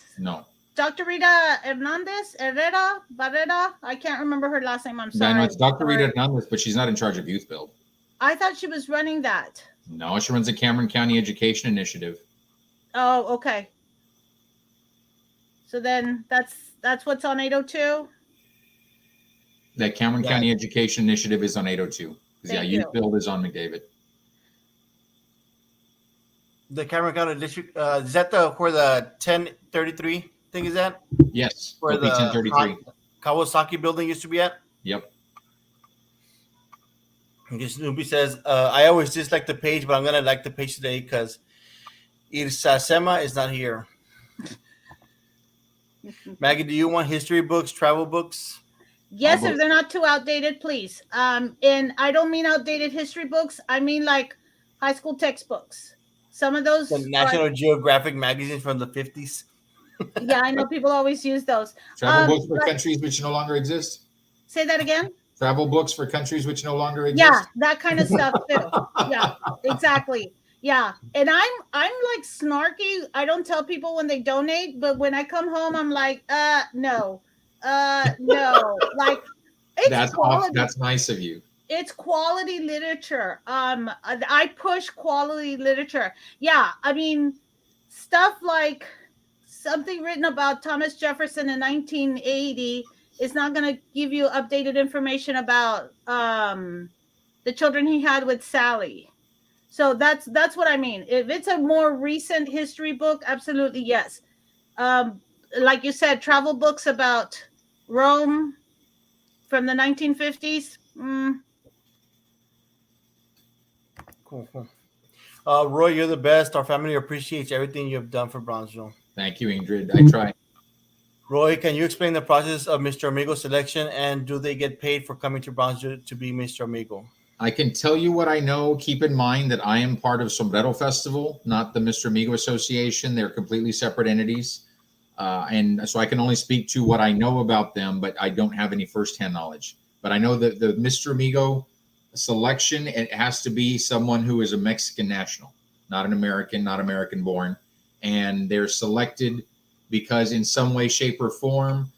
Dr. Rita Barrera. I can't remember her last name. I'm sorry. No, it's Dr. Rita Hernandez, but she's not in charge of youth build. I thought she was running that. No, she runs the Cameron County Education Initiative. Oh, okay. So then that's what's on 802. That Cameron County Education Initiative is on 802. Yeah, youth build is on McDavid. The Cameron County District, is that where the 1033 thing is at? Yes, where the 1033 Kawasaki building used to be at? Yep. Snoopy says, I always dislike the page, but I'm going to like the page today because Irsasema is not here. Maggie, do you want history books, travel books? Yes, if they're not too outdated, please. And I don't mean outdated history books. I mean like high school textbooks. Some of those. The National Geographic magazine from the 50s. Yeah, I know people always use those. Travel books for countries which no longer exist? Say that again? Travel books for countries which no longer exist? Yeah, that kind of stuff too. Yeah, exactly. Yeah, and I'm like snarky. I don't tell people when they donate, but when I come home, I'm like, no. Like it's that's nice of you. It's quality literature. I push quality literature. Yeah, I mean stuff like something written about Thomas Jefferson in 1980 is not going to give you updated information about the children he had with Sally. So that's what I mean. If it's a more recent history book, absolutely yes. Like you said, travel books about Rome from the 1950s. Cool. Roy, you're the best. Our family appreciates everything you've done for Bronzo. Thank you, Ingrid. I try. Roy, can you explain the process of Mr. Amigo selection, and do they get paid for coming to Bronzo to be Mr. Amigo? I can tell you what I know. Keep in mind that I am part of Sombrero Festival, not the Mr. Amigo Association. They're completely separate entities. And so I can only speak to what I know about them, but I don't have any firsthand knowledge. But I know that the Mr. Amigo selection, it has to be someone who is a Mexican national, not an American, not American born. And they're selected because in some way, shape, or form,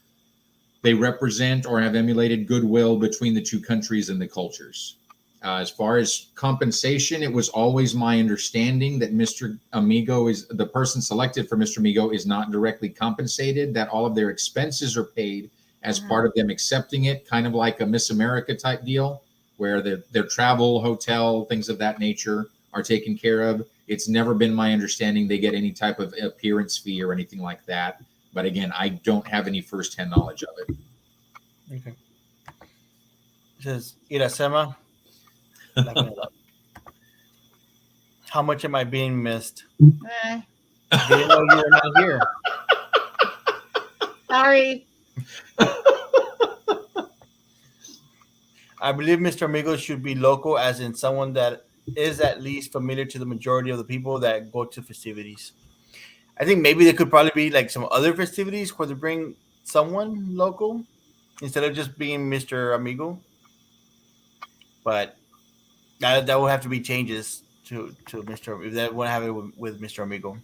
they represent or have emulated goodwill between the two countries and the cultures. As far as compensation, it was always my understanding that Mr. Amigo is the person selected for Mr. Amigo is not directly compensated, that all of their expenses are paid as part of them accepting it, kind of like a Miss America type deal, where their travel, hotel, things of that nature are taken care of. It's never been my understanding they get any type of appearance fee or anything like that. But again, I don't have any firsthand knowledge of it. Okay. It says Irasema. How much am I being missed? Eh, Didn't know you were not here. sorry. I believe Mr. Amigo should be local, as in someone that is at least familiar to the majority of the people that go to festivities. I think maybe there could probably be like some other festivities where they bring someone local instead of just being Mr. Amigo. But that will have to be changes to Mr. If that won't have it with Mr. Amigo.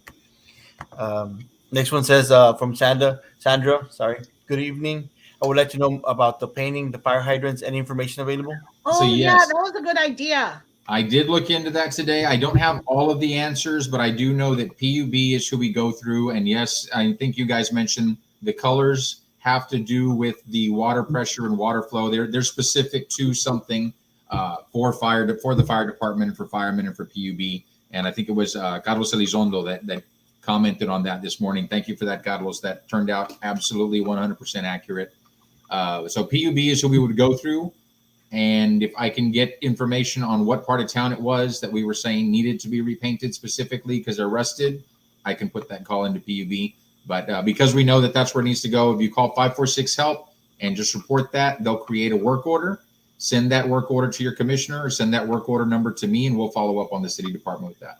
Next one says from Sandra, sorry. Good evening. I would like to know about the painting, the fire hydrants, any information available? Oh, yeah, yes, that was a good idea. I did look into that today. I don't have all of the answers, but I do know that PUB is who we go through. And yes, I think you guys mentioned the colors have to do with the water pressure and water flow. They're specific to something for the fire department and for firemen and for PUB. And I think it was Carlos Elizondo that commented on that this morning. Thank you for that, Carlos. That turned out absolutely 100% accurate. So PUB is who we would go through. And if I can get information on what part of town it was that we were saying needed to be repainted specifically because they're rusted, I can put that call into PUB. But because we know that that's where it needs to go, if you call 546 HELP and just report that, they'll create a work order, send that work order to your commissioner, or send that work order number to me, and we'll follow up on the city department with that.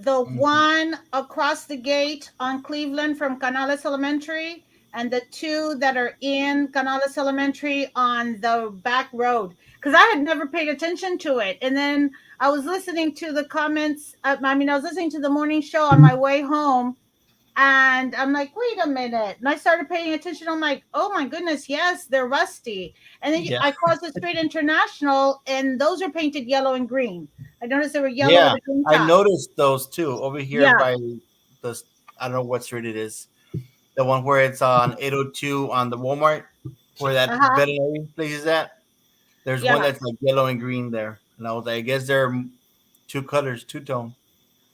The one across the gate on Cleveland from Canales Elementary, and the two that are in Canales Elementary on the back road. Because I had never paid attention to it. And then I was listening to the comments. I was listening to the morning show on my way home. And I'm like, wait a minute. And I started paying attention. I'm like, oh my goodness, yes, they're rusty. And then Yeah. I crossed the street International, and those are painted yellow and green. I noticed they were yellow Yeah, with a green I top. noticed those too over here Yeah. by the. I don't know what street it is. The one where it's on 802 on the Walmart, where that veterinary place is at. There's one Yeah. that's like yellow and green there, and I was like, I guess they're two colors, two tone.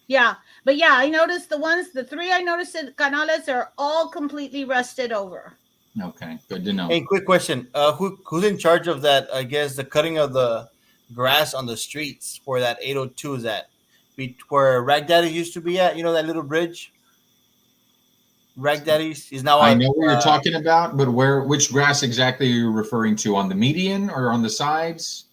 Yeah. But yeah, I noticed the three I noticed at Canales are all completely rusted over. Okay, good to know. Hey, quick question: who's in charge of that? I guess the cutting of the grass on the streets where that 802 is at, where Rag Daddy used to be at. You know that little bridge. Rag Daddy's is now. I know what you're talking about, but which grass exactly are you referring to? On the median or on the sides?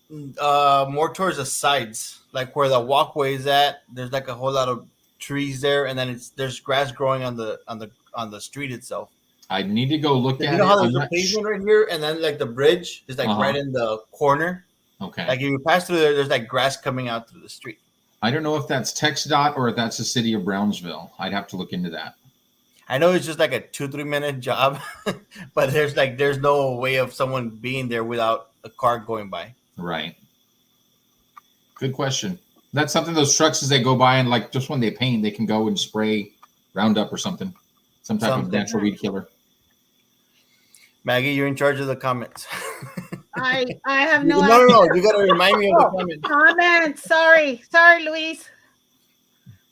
More towards the sides, like where the walkway is at. There's like a whole lot of trees there, and then there's grass growing on the street itself. I need to go look at it. You know how there's a pavement right here, and then like the bridge is like right in the corner. Okay. Like if you pass through there, there's like grass coming out through the street. I don't know if that's TxDOT or if that's the city of Brownsville. I'd have to look into that. I know it's just like a 2-3 minute job, but there's no way of someone being there without a car going by. Right. Good question. That's something those trucks as they go by and like just when they paint, they can go and spray Roundup or something, some type of natural weed killer. Maggie, you're in charge of the comments. I have no. No. You got to remind me of the comments. Comments. Sorry, Luis.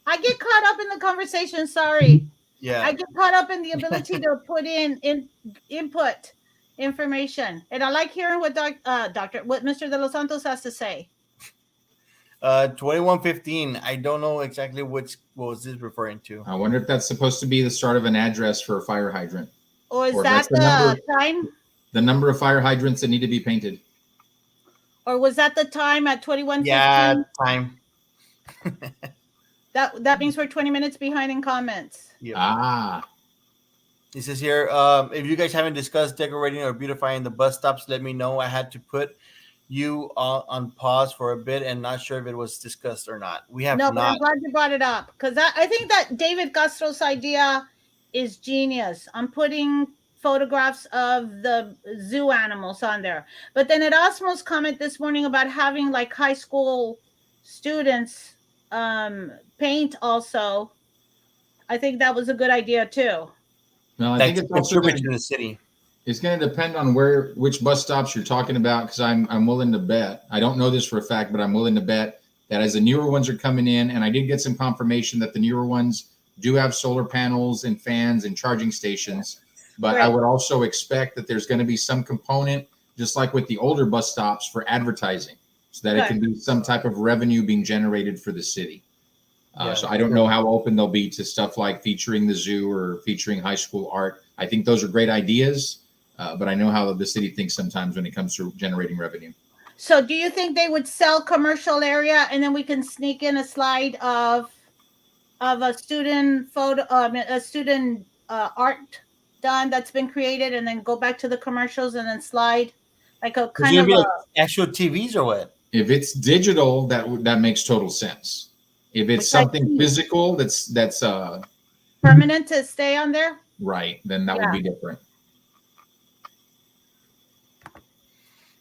I get caught up in the conversation. Sorry. Yeah. I get caught up in the ability to put in input information, and I like hearing what what Mr. De Los Santos has to say. 2115. I don't know exactly what was this referring to. I wonder if that's supposed to be the start of an address for a fire hydrant. Or is that the time? The number of fire hydrants that need to be painted. Or was that the time at 2115? Yeah, time. That means we're 20 minutes behind in comments. Yep. It says here, if you guys haven't discussed decorating or beautifying the bus stops, let me know. I had to put you on pause for a bit and not sure if it was discussed or not. We have not. But I'm glad you brought it up because I think that David Castro's idea is genius. I'm putting photographs of the zoo animals on there. But then Erasmo's comment this morning about having like high school students paint also, I think that was a good idea too. Well, I Like think to it's also contribute to the city. it's going to depend on which bus stops you're talking about, because I'm willing to bet, I don't know this for a fact, but I'm willing to bet that as the newer ones are coming in, and I did get some confirmation that the newer ones do have solar panels and fans and charging stations, but Great. I would also expect that there's going to be some component, just like with the older bus stops, for advertising, so that it can be some type of revenue being generated for the city. So I don't know how open they'll be to stuff like featuring the zoo or featuring high school art. I think those are great ideas, but I know how the city thinks sometimes when it comes to generating revenue. So do you think they would sell commercial area and then we can sneak in a slide of a student photo, a student art done that's been created, and then go back to the commercials and then slide like a kind of like actual TVs or what? If it's digital, that makes total sense. If it's something physical that's permanent to stay on there, right, then that would be different.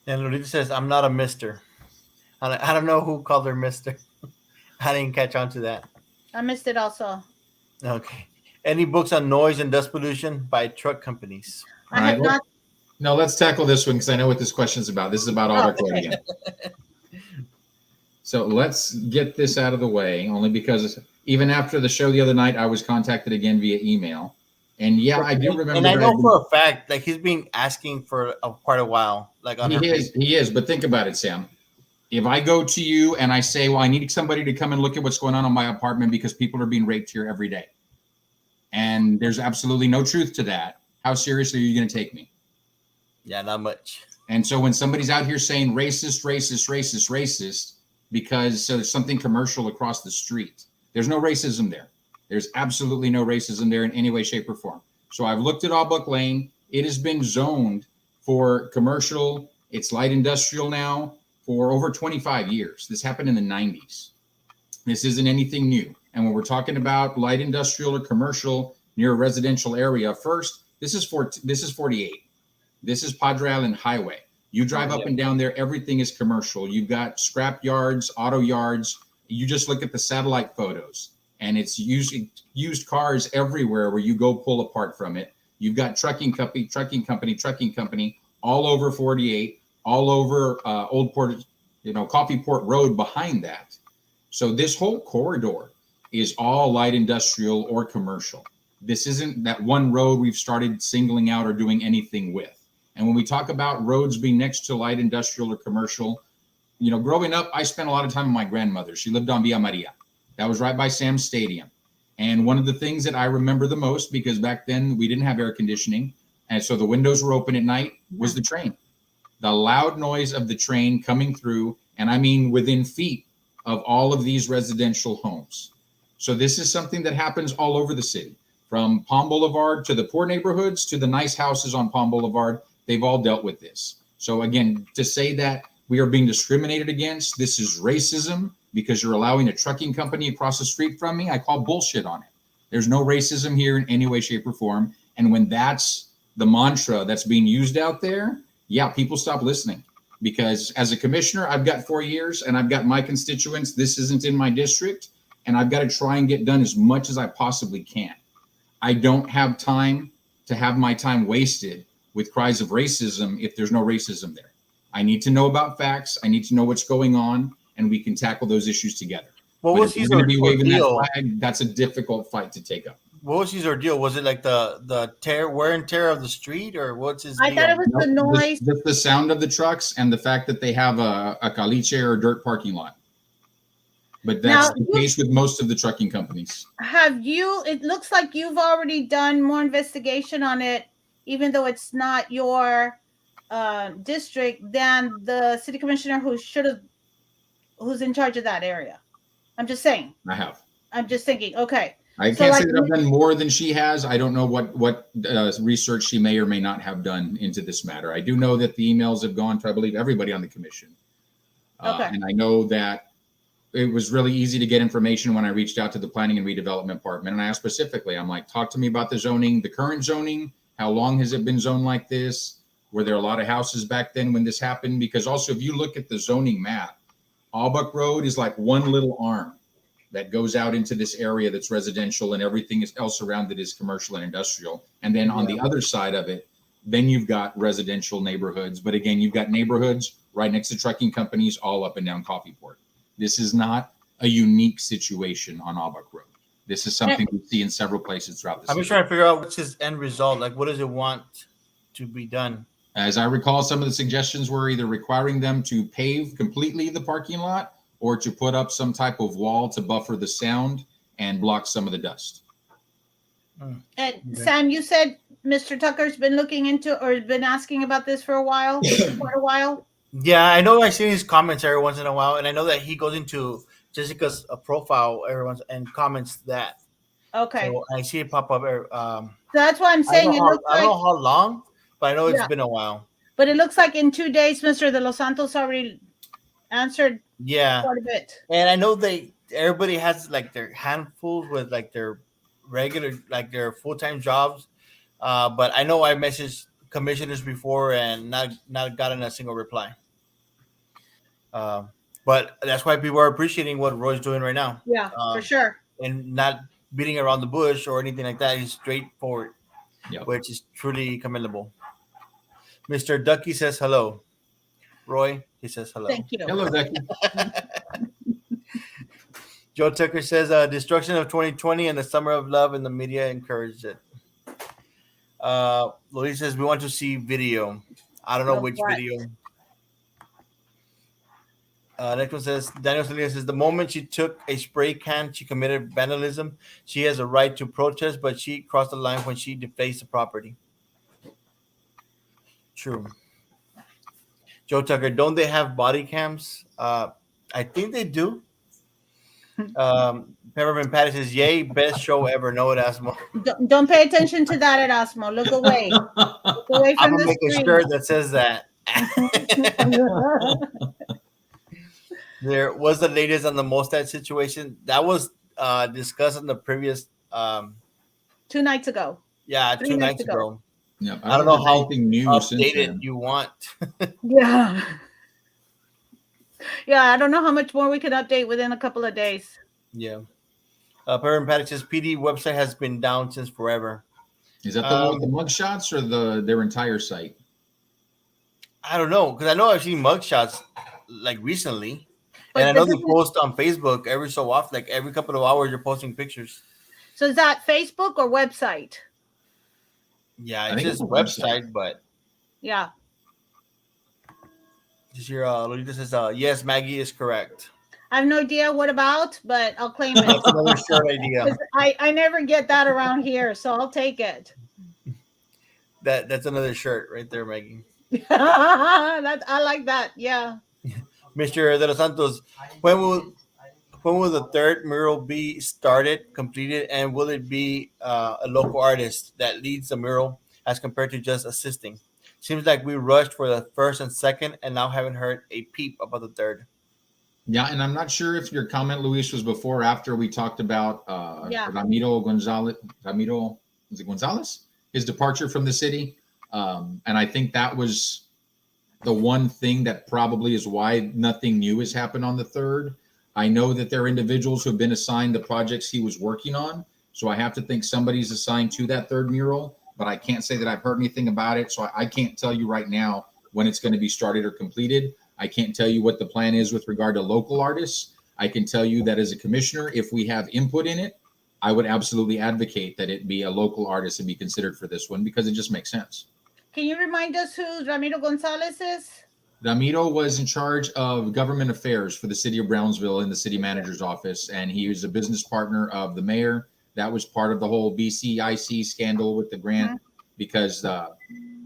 And Lolita says, "I'm not a mister." I don't know who called her mister. I didn't catch on to that. I missed it also. Okay. Any books on noise and dust pollution by truck companies? I have not. No, let's tackle this one because I know what this question is about. This is about auto code again. So let's get this out of the way, only because even after the show the other night, I was contacted again via email. And yeah, I do remember. And I know for a fact, like he's been asking for quite a while. Like on he is. But think about it, Sam. If I go to you and I say, well, I need somebody to come and look at what's going on in my apartment because people are being raped here every day, and there's absolutely no truth to that, how seriously are you going to take me? Yeah, not much. And so when somebody's out here saying racist, racist, racist, racist, because there's something commercial across the street, there's no racism there. There's absolutely no racism there in any way, shape, or form. So I've looked at Albuck Lane. It has been zoned for commercial. It's light industrial now for over 25 years. This happened in the 90s. This isn't anything new. And when we're talking about light industrial or commercial near a residential area, first, this is 48. This is Padre Island Highway. You drive up and down there, everything is commercial. You've got scrap yards, auto yards. You just look at the satellite photos, and it's usually used cars everywhere where you go pull apart from it. You've got trucking company all over 48, all over Old Port, Coffee Port Road behind that. So this whole corridor is all light industrial or commercial. This isn't that one road we've started singling out or doing anything with. And when we talk about roads being next to light industrial or commercial, growing up, I spent a lot of time with my grandmother. She lived on Villa Maria. That was right by Sam's Stadium. And one of the things that I remember the most, because back then we didn't have air conditioning, and so the windows were open at night, was the train. The loud noise of the train coming through, and I mean within feet of all of these residential homes. So this is something that happens all over the city, from Palm Boulevard to the poor neighborhoods to the nice houses on Palm Boulevard. They've all dealt with this. So again, to say that we are being discriminated against, this is racism because you're allowing a trucking company across the street from me, I call bullshit on it. There's no racism here in any way, shape, or form. And when that's the mantra that's being used out there, yeah, people stop listening. Because as a commissioner, I've got 4 years and I've got my constituents. This isn't in my district, and I've got to try and get done as much as I possibly can. I don't have time to have my time wasted with cries of racism if there's no racism there. I need to know about facts. I need to know what's going on, and we can tackle those issues together. What was his ordeal? That's a difficult fight to take up. What was his ordeal? Was it like the wear and tear of the street, or what's his deal? I thought it was the noise. The sound of the trucks and the fact that they have a caliche or dirt parking lot. But that's the case with most of the trucking companies. It looks like you've already done more investigation on it, even though it's not your district, than the city commissioner who's in charge of that area. I'm just saying. I have. I'm just thinking, okay. I can't say that I've done more than she has. I don't know what research she may or may not have done into this matter. I do know that the emails have gone to, I believe, everybody on the commission. And I know that it was really easy to get information when I reached out to the planning and redevelopment department. And I asked specifically, I'm like, talk to me about the zoning, the current zoning, How long has it been zoned like this? Were there a lot of houses back then when this happened? Because also, if you look at the zoning map, Albuck Road is like one little arm that goes out into this area that's residential, and everything else around it is commercial and industrial. And then on the other side of it, then you've got residential neighborhoods. But again, you've got neighborhoods right next to trucking companies all up and down Coffeeport. This is not a unique situation on Albuck Road. This is something we see in several places throughout the city. I'm just trying to figure out what's his end result. Like, what does it want to be done? As I recall, some of the suggestions were either requiring them to pave completely the parking lot or to put up some type of wall to buffer the sound and block some of the dust. And Sam, you said Mr. Tucker's been looking into or been asking about this for a while, quite a while. Yeah, I know. I see his comments every once in a while, and I know that he goes into Jessica's profile every once and comments that. Okay, So I see it pop up. so that's why I'm saying it looks I don't know like. how long, but I know it's Yeah. been a while. But it looks like in 2 days, Mr. De Los Santos already answered Yeah, quite a bit. and I know everybody has like their handfuls with like their regular, like their full-time jobs. But I know I messaged commissioners before and not gotten a single reply. But that's why people are appreciating what Roy's doing right now. Yeah, for sure. And not beating around the bush or anything like that. He's straightforward, which is truly commendable. Mr. Ducky says hello. Roy, he says hello. Thank you. Hello, Becky. Joe Tucker says destruction of 2020 and the summer of love, and the media encouraged it. Luis says we want to see video. I don't know which video. Next one says Daniel Salinas says the moment she took a spray can, she committed vandalism. She has a right to protest, but she crossed the line when she defaced the property. True. Joe Tucker, don't they have body cams? I think they do. Peppermint Patty says, "Yay, best show ever." No, Erasmo. Don't pay attention to that, Erasmo. Look away. Look away from I'm gonna the make screen. a shirt that says that. There was the latest on the Mostad situation that was discussed in the previous 2 nights ago. Yeah, 2 nights ago. Yeah, I don't know how new updated you want. Yeah. Yeah, I don't know how much more we can update within a couple of days. Yeah. Perrin Paddock says PD website has been down since forever. Is that the one with the mugshots or their entire site? I don't know, because I know I've seen mugshots like recently. But and I know they post on Facebook every so often, like every couple of hours you're posting pictures. So is that Facebook or website? Yeah, it's just website, but yeah. This year, Lolita says, yes, Maggie is correct. I have no idea what about, but I'll claim it. That's another shirt idea. I never get that around here, so I'll take it. That's another shirt right there, Maggie. I like that. Yeah. Mr. De Los Santos, when will the third mural be started, completed, and will it be a local artist that leads the mural as compared to just assisting? Seems like we rushed for the first and second, and now haven't heard a peep about the third. Yeah, and I'm not sure if your comment, Luis, was before or after we talked about Ramiro Gonzalez. Ramiro, is it Gonzalez? His departure from the city. And I think that was the one thing that probably is why nothing new has happened on the third. I know that there are individuals who have been assigned the projects he was working on. So I have to think somebody's assigned to that third mural, but I can't say that I've heard anything about it. So I can't tell you right now when it's going to be started or completed. I can't tell you what the plan is with regard to local artists. I can tell you that as a commissioner, if we have input in it, I would absolutely advocate that it be a local artist and be considered for this one because it just makes sense. Can you remind us who Ramiro Gonzalez is? Ramiro was in charge of government affairs for the city of Brownsville in the city manager's office, and he was a business partner of the mayor. That was part of the whole BCIC scandal with the grant because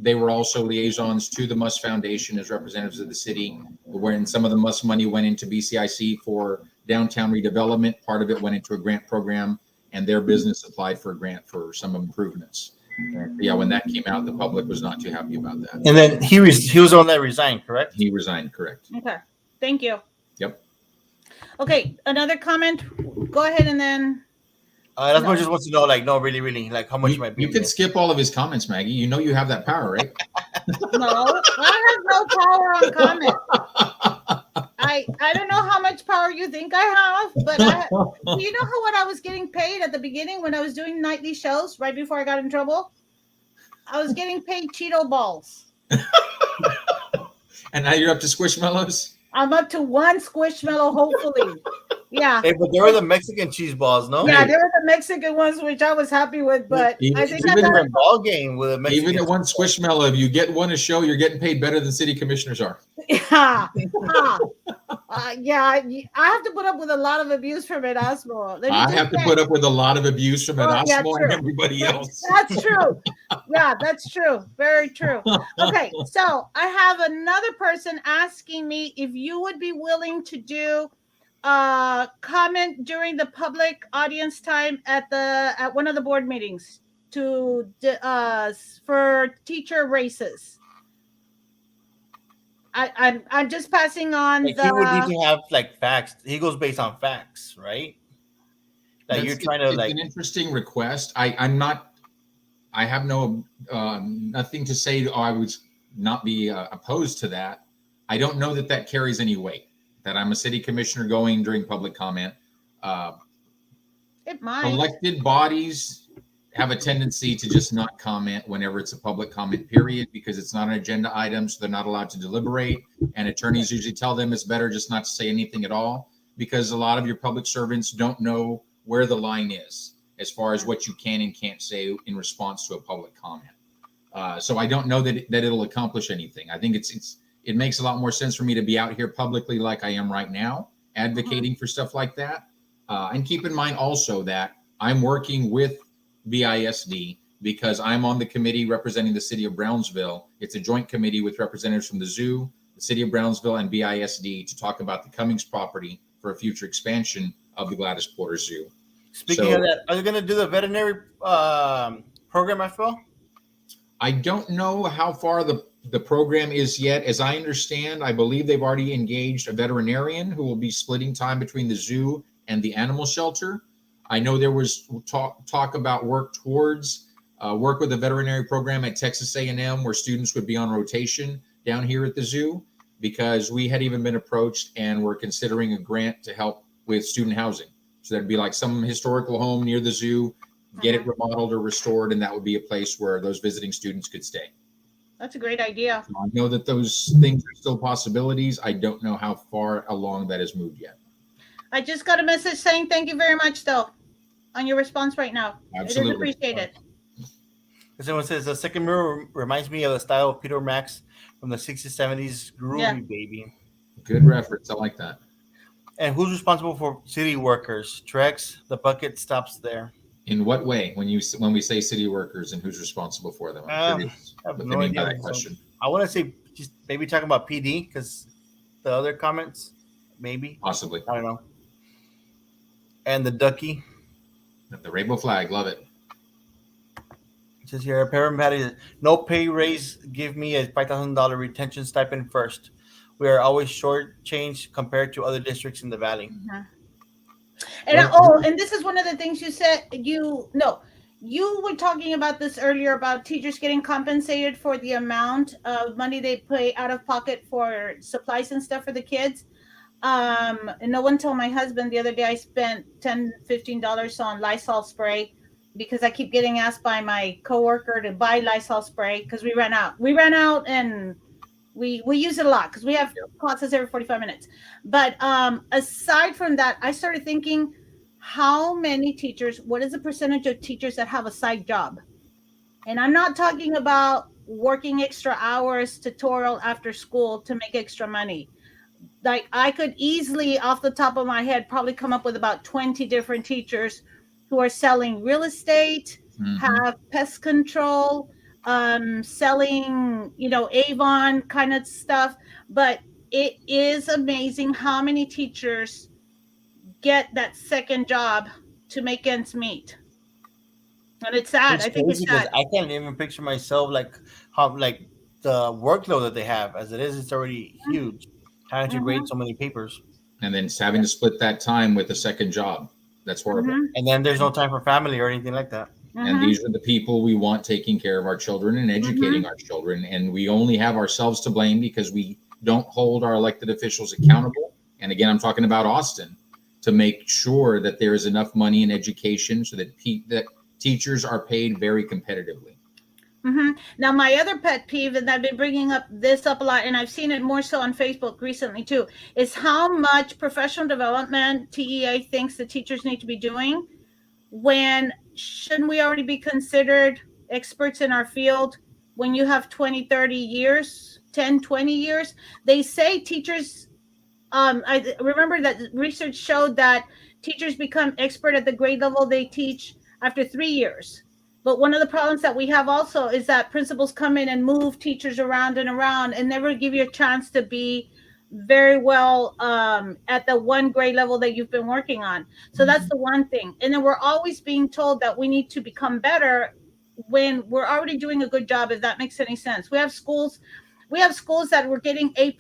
they were also liaisons to the Muss Foundation as representatives of the city, when some of the Muss money went into BCIC for downtown redevelopment. Part of it went into a grant program, and their business applied for a grant for some improvements. Yeah, when that came out, the public was not too happy about that. And then he was the one that resigned, correct? He resigned, correct. Okay, thank you. Yep. Okay, another comment. Go ahead and then. Erasmo No, just wants to know, like, no, really, really, like, how much my You baby could is. skip all of his comments, Maggie. You know you have that power, right? no, I have no power on comment. I don't know how much power you think I have, but do you know how what I was getting paid at the beginning when I was doing nightly shows right before I got in trouble? I was getting paid Cheeto balls. And now you're up to Squishmallows? I'm up to one Squishmallow, hopefully. Yeah. Hey, but they were the Mexican cheese balls, no? Yeah, Hey. they were the Mexican ones, which I was happy with, but I It's think a I got different ball game with a Mexican. Even at one Squishmallow, if you get one a show, you're getting paid better than city commissioners are. yeah. Yeah, I have to put up with a lot of abuse from Erasmo. Let me I just have to say. put up with a lot of abuse from Oh, yeah, Erasmo and true. everybody else. That's true. Yeah, that's true. Very true. Okay, so I have another person asking me if you would be willing to do comment during the public audience time at one of the board meetings for teacher races. I'm just passing on Like he would need the to have like facts. He goes based on facts, right? Like you're trying to It's like. an interesting request. I'm not. I have no nothing to say. I would not be opposed to that. I don't know that that carries any weight. That I'm a city commissioner going during public comment. Uh, it might. Elected bodies have a tendency to just not comment whenever it's a public comment period because it's not an agenda item, so they're not allowed to deliberate. And attorneys usually tell them it's better just not to say anything at all because a lot of your public servants don't know where the line is as far as what you can and can't say in response to a public comment. So I don't know that it'll accomplish anything. I think it makes a lot more sense for me to be out here publicly like I am right now, advocating for stuff like that. And keep in mind also that I'm working with BISD because I'm on the committee representing the city of Brownsville. It's a joint committee with representatives from the zoo, the city of Brownsville, and BISD to talk about the Cummings property for a future expansion of the Gladys Porter Zoo. Speaking of that, are you going to do the veterinary program as well? I don't know how far the program is yet. As I understand, I believe they've already engaged a veterinarian who will be splitting time between the zoo and the animal shelter. I know there was talk about work with a veterinary program at Texas A&M where students would be on rotation down here at the zoo because we had even been approached and we're considering a grant to help with student housing. So that'd be like some historical home near the zoo, get it remodeled or restored, and that would be a place where those visiting students could stay. That's a great idea. So I know that those things are still possibilities. I don't know how far along that has moved yet. I just got a message saying thank you very much, though, on your response right now. Absolutely. It is appreciated. Someone says the second mural reminds me of the style of Peter Max from the 60s, 70s, Groovy Baby. Good reference. I like that. And who's responsible for city workers? Trex, the bucket stops there. In what way? When we say city workers and who's responsible for them? I'm curious I have what no they mean by idea. that question. I want to say just maybe talking about PD because the other comments, maybe. Possibly. I don't know. And the ducky. The rainbow flag. Love it. It says here, paramedic, no pay raise. Give me a $5,000 retention stipend first. We are always short change compared to other districts in the valley. And and this is one of the things you said. You were talking about this earlier about teachers getting compensated for the amount of money they pay out of pocket for supplies and stuff for the kids. And no one told my husband the other day I spent $10-15 on Lysol spray because I keep getting asked by my coworker to buy Lysol spray because we ran out and we use it a lot because we have classes every 45 minutes. But aside from that, I started thinking, how many teachers, what is the percentage of teachers that have a side job? And I'm not talking about working extra hours tutorial after school to make extra money. Like I could easily off the top of my head probably come up with about 20 different teachers who are selling real estate, have pest control, selling, Avon kind of stuff. But it is amazing how many teachers get that second job to make ends meet. And it's sad. I think it's sad. I can't even picture myself like how like the workload that they have. As it is, it's already huge. Having to grade so many papers. And then having to split that time with a second job. That's horrible. Mhm. And then there's no time for family or anything like that. And Mhm. these are the people we want taking care of our children and educating our children. And we only have ourselves to blame because we don't hold our elected officials accountable. And again, I'm talking about Austin, to make sure that there is enough money in education so that that teachers are paid very competitively. Now, my other pet peeve, and I've been bringing up this up a lot, and I've seen it more so on Facebook recently too, is how much professional development TEA thinks the teachers need to be doing, when shouldn't we already be considered experts in our field when you have 20, 30 years, 10, 20 years? They say teachers, I remember that research showed that teachers become expert at the grade level they teach after 3 years. But one of the problems that we have also is that principals come in and move teachers around and never give you a chance to be very well at the one grade level that you've been working on. So that's the one thing. And then we're always being told that we need to become better when we're already doing a good job, if that makes any sense. We have schools that were getting A+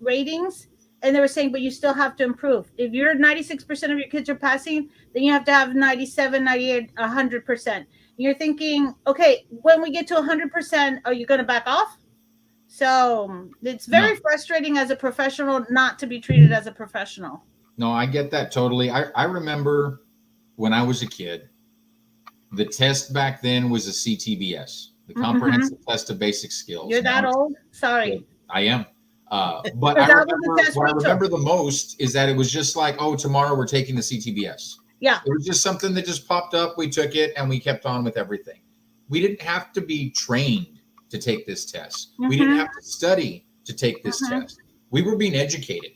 ratings, and they were saying, but you still have to improve. If you're 96% of your kids are passing, then you have to have 97, 98, 100%. You're thinking, okay, when we get to 100%, are you going to back off? So it's very frustrating as a professional not to be treated as a professional. No, I get that totally. I remember when I was a kid, the test back then was a CTBS, the Comprehensive Test of Basic Skills. You're that old? Sorry. I am. But I remember, what I remember the most is that it was just like, oh, tomorrow we're taking the CTBS. Yeah. It was just something that just popped up. We took it and we kept on with everything. We didn't have to be trained to take this test. We didn't have to study to take this test. We were being educated.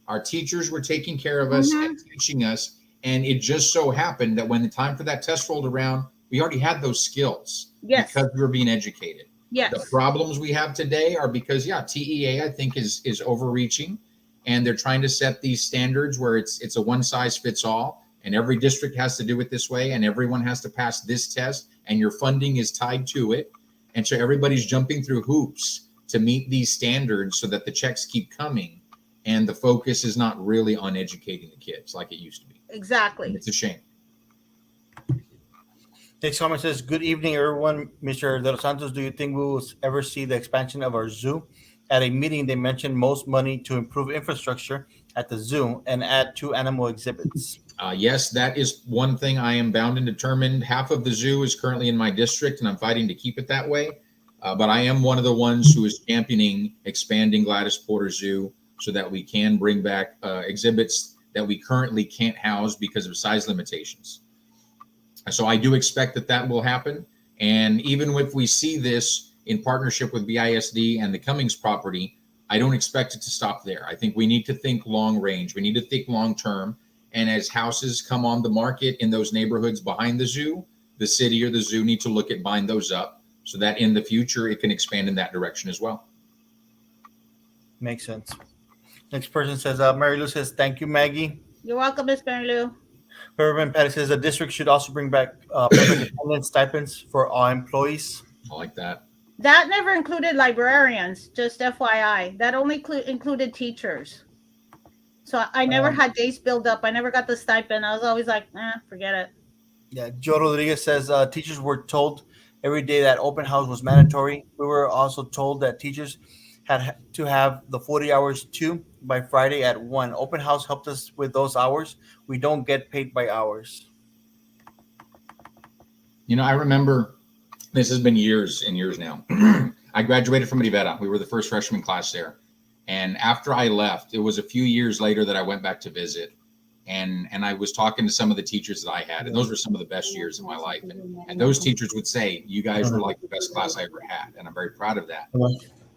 Our teachers were taking care of us and teaching us. And it just so happened that when the time for that test rolled around, we already had those skills because we were being educated. Yes. The problems we have today are because, TEA, I think, is overreaching, and they're trying to set these standards where it's a one size fits all, and every district has to do it this way, and everyone has to pass this test, and your funding is tied to it. And so everybody's jumping through hoops to meet these standards so that the checks keep coming, and the focus is not really on educating the kids like it used to be. Exactly. And it's a shame. Next comment says, good evening, everyone. Mr. De Los Santos, do you think we will ever see the expansion of our zoo? At a meeting, they mentioned most money to improve infrastructure at the zoo and add 2 animal exhibits. Yes, that is one thing I am bound and determined. Half of the zoo is currently in my district, and I'm fighting to keep it that way. But I am one of the ones who is championing expanding Gladys Porter Zoo so that we can bring back exhibits that we currently can't house because of size limitations. So I do expect that will happen. And even if we see this in partnership with BISD and the Cummings property, I don't expect it to stop there. I think we need to think long range. We need to think long term. And as houses come on the market in those neighborhoods behind the zoo, the city or the zoo need to look at buying those up so that in the future it can expand in that direction as well. Makes sense. Next person says, Mary Lou says, thank you, Maggie. You're welcome, Miss Mary Lou. Herman Patty says the district should also bring back perfect attendance stipends for all employees. I like that. That never included librarians, just FYI. That only included teachers. So I never had days build up. I never got the stipend. I was always like, forget it. Yeah, Joe Rodriguez says teachers were told every day that open house was mandatory. We were also told that teachers had to have the 40 hours too by Friday at 1. Open house helped us with those hours. We don't get paid by hours. I remember, this has been years and years now. I graduated from Rivera. We were the first freshman class there. And after I left, it was a few years later that I went back to visit. And I was talking to some of the teachers that I had, and those were some of the best years of my life. And those teachers would say, you guys were like the best class I ever had. And I'm very proud of that.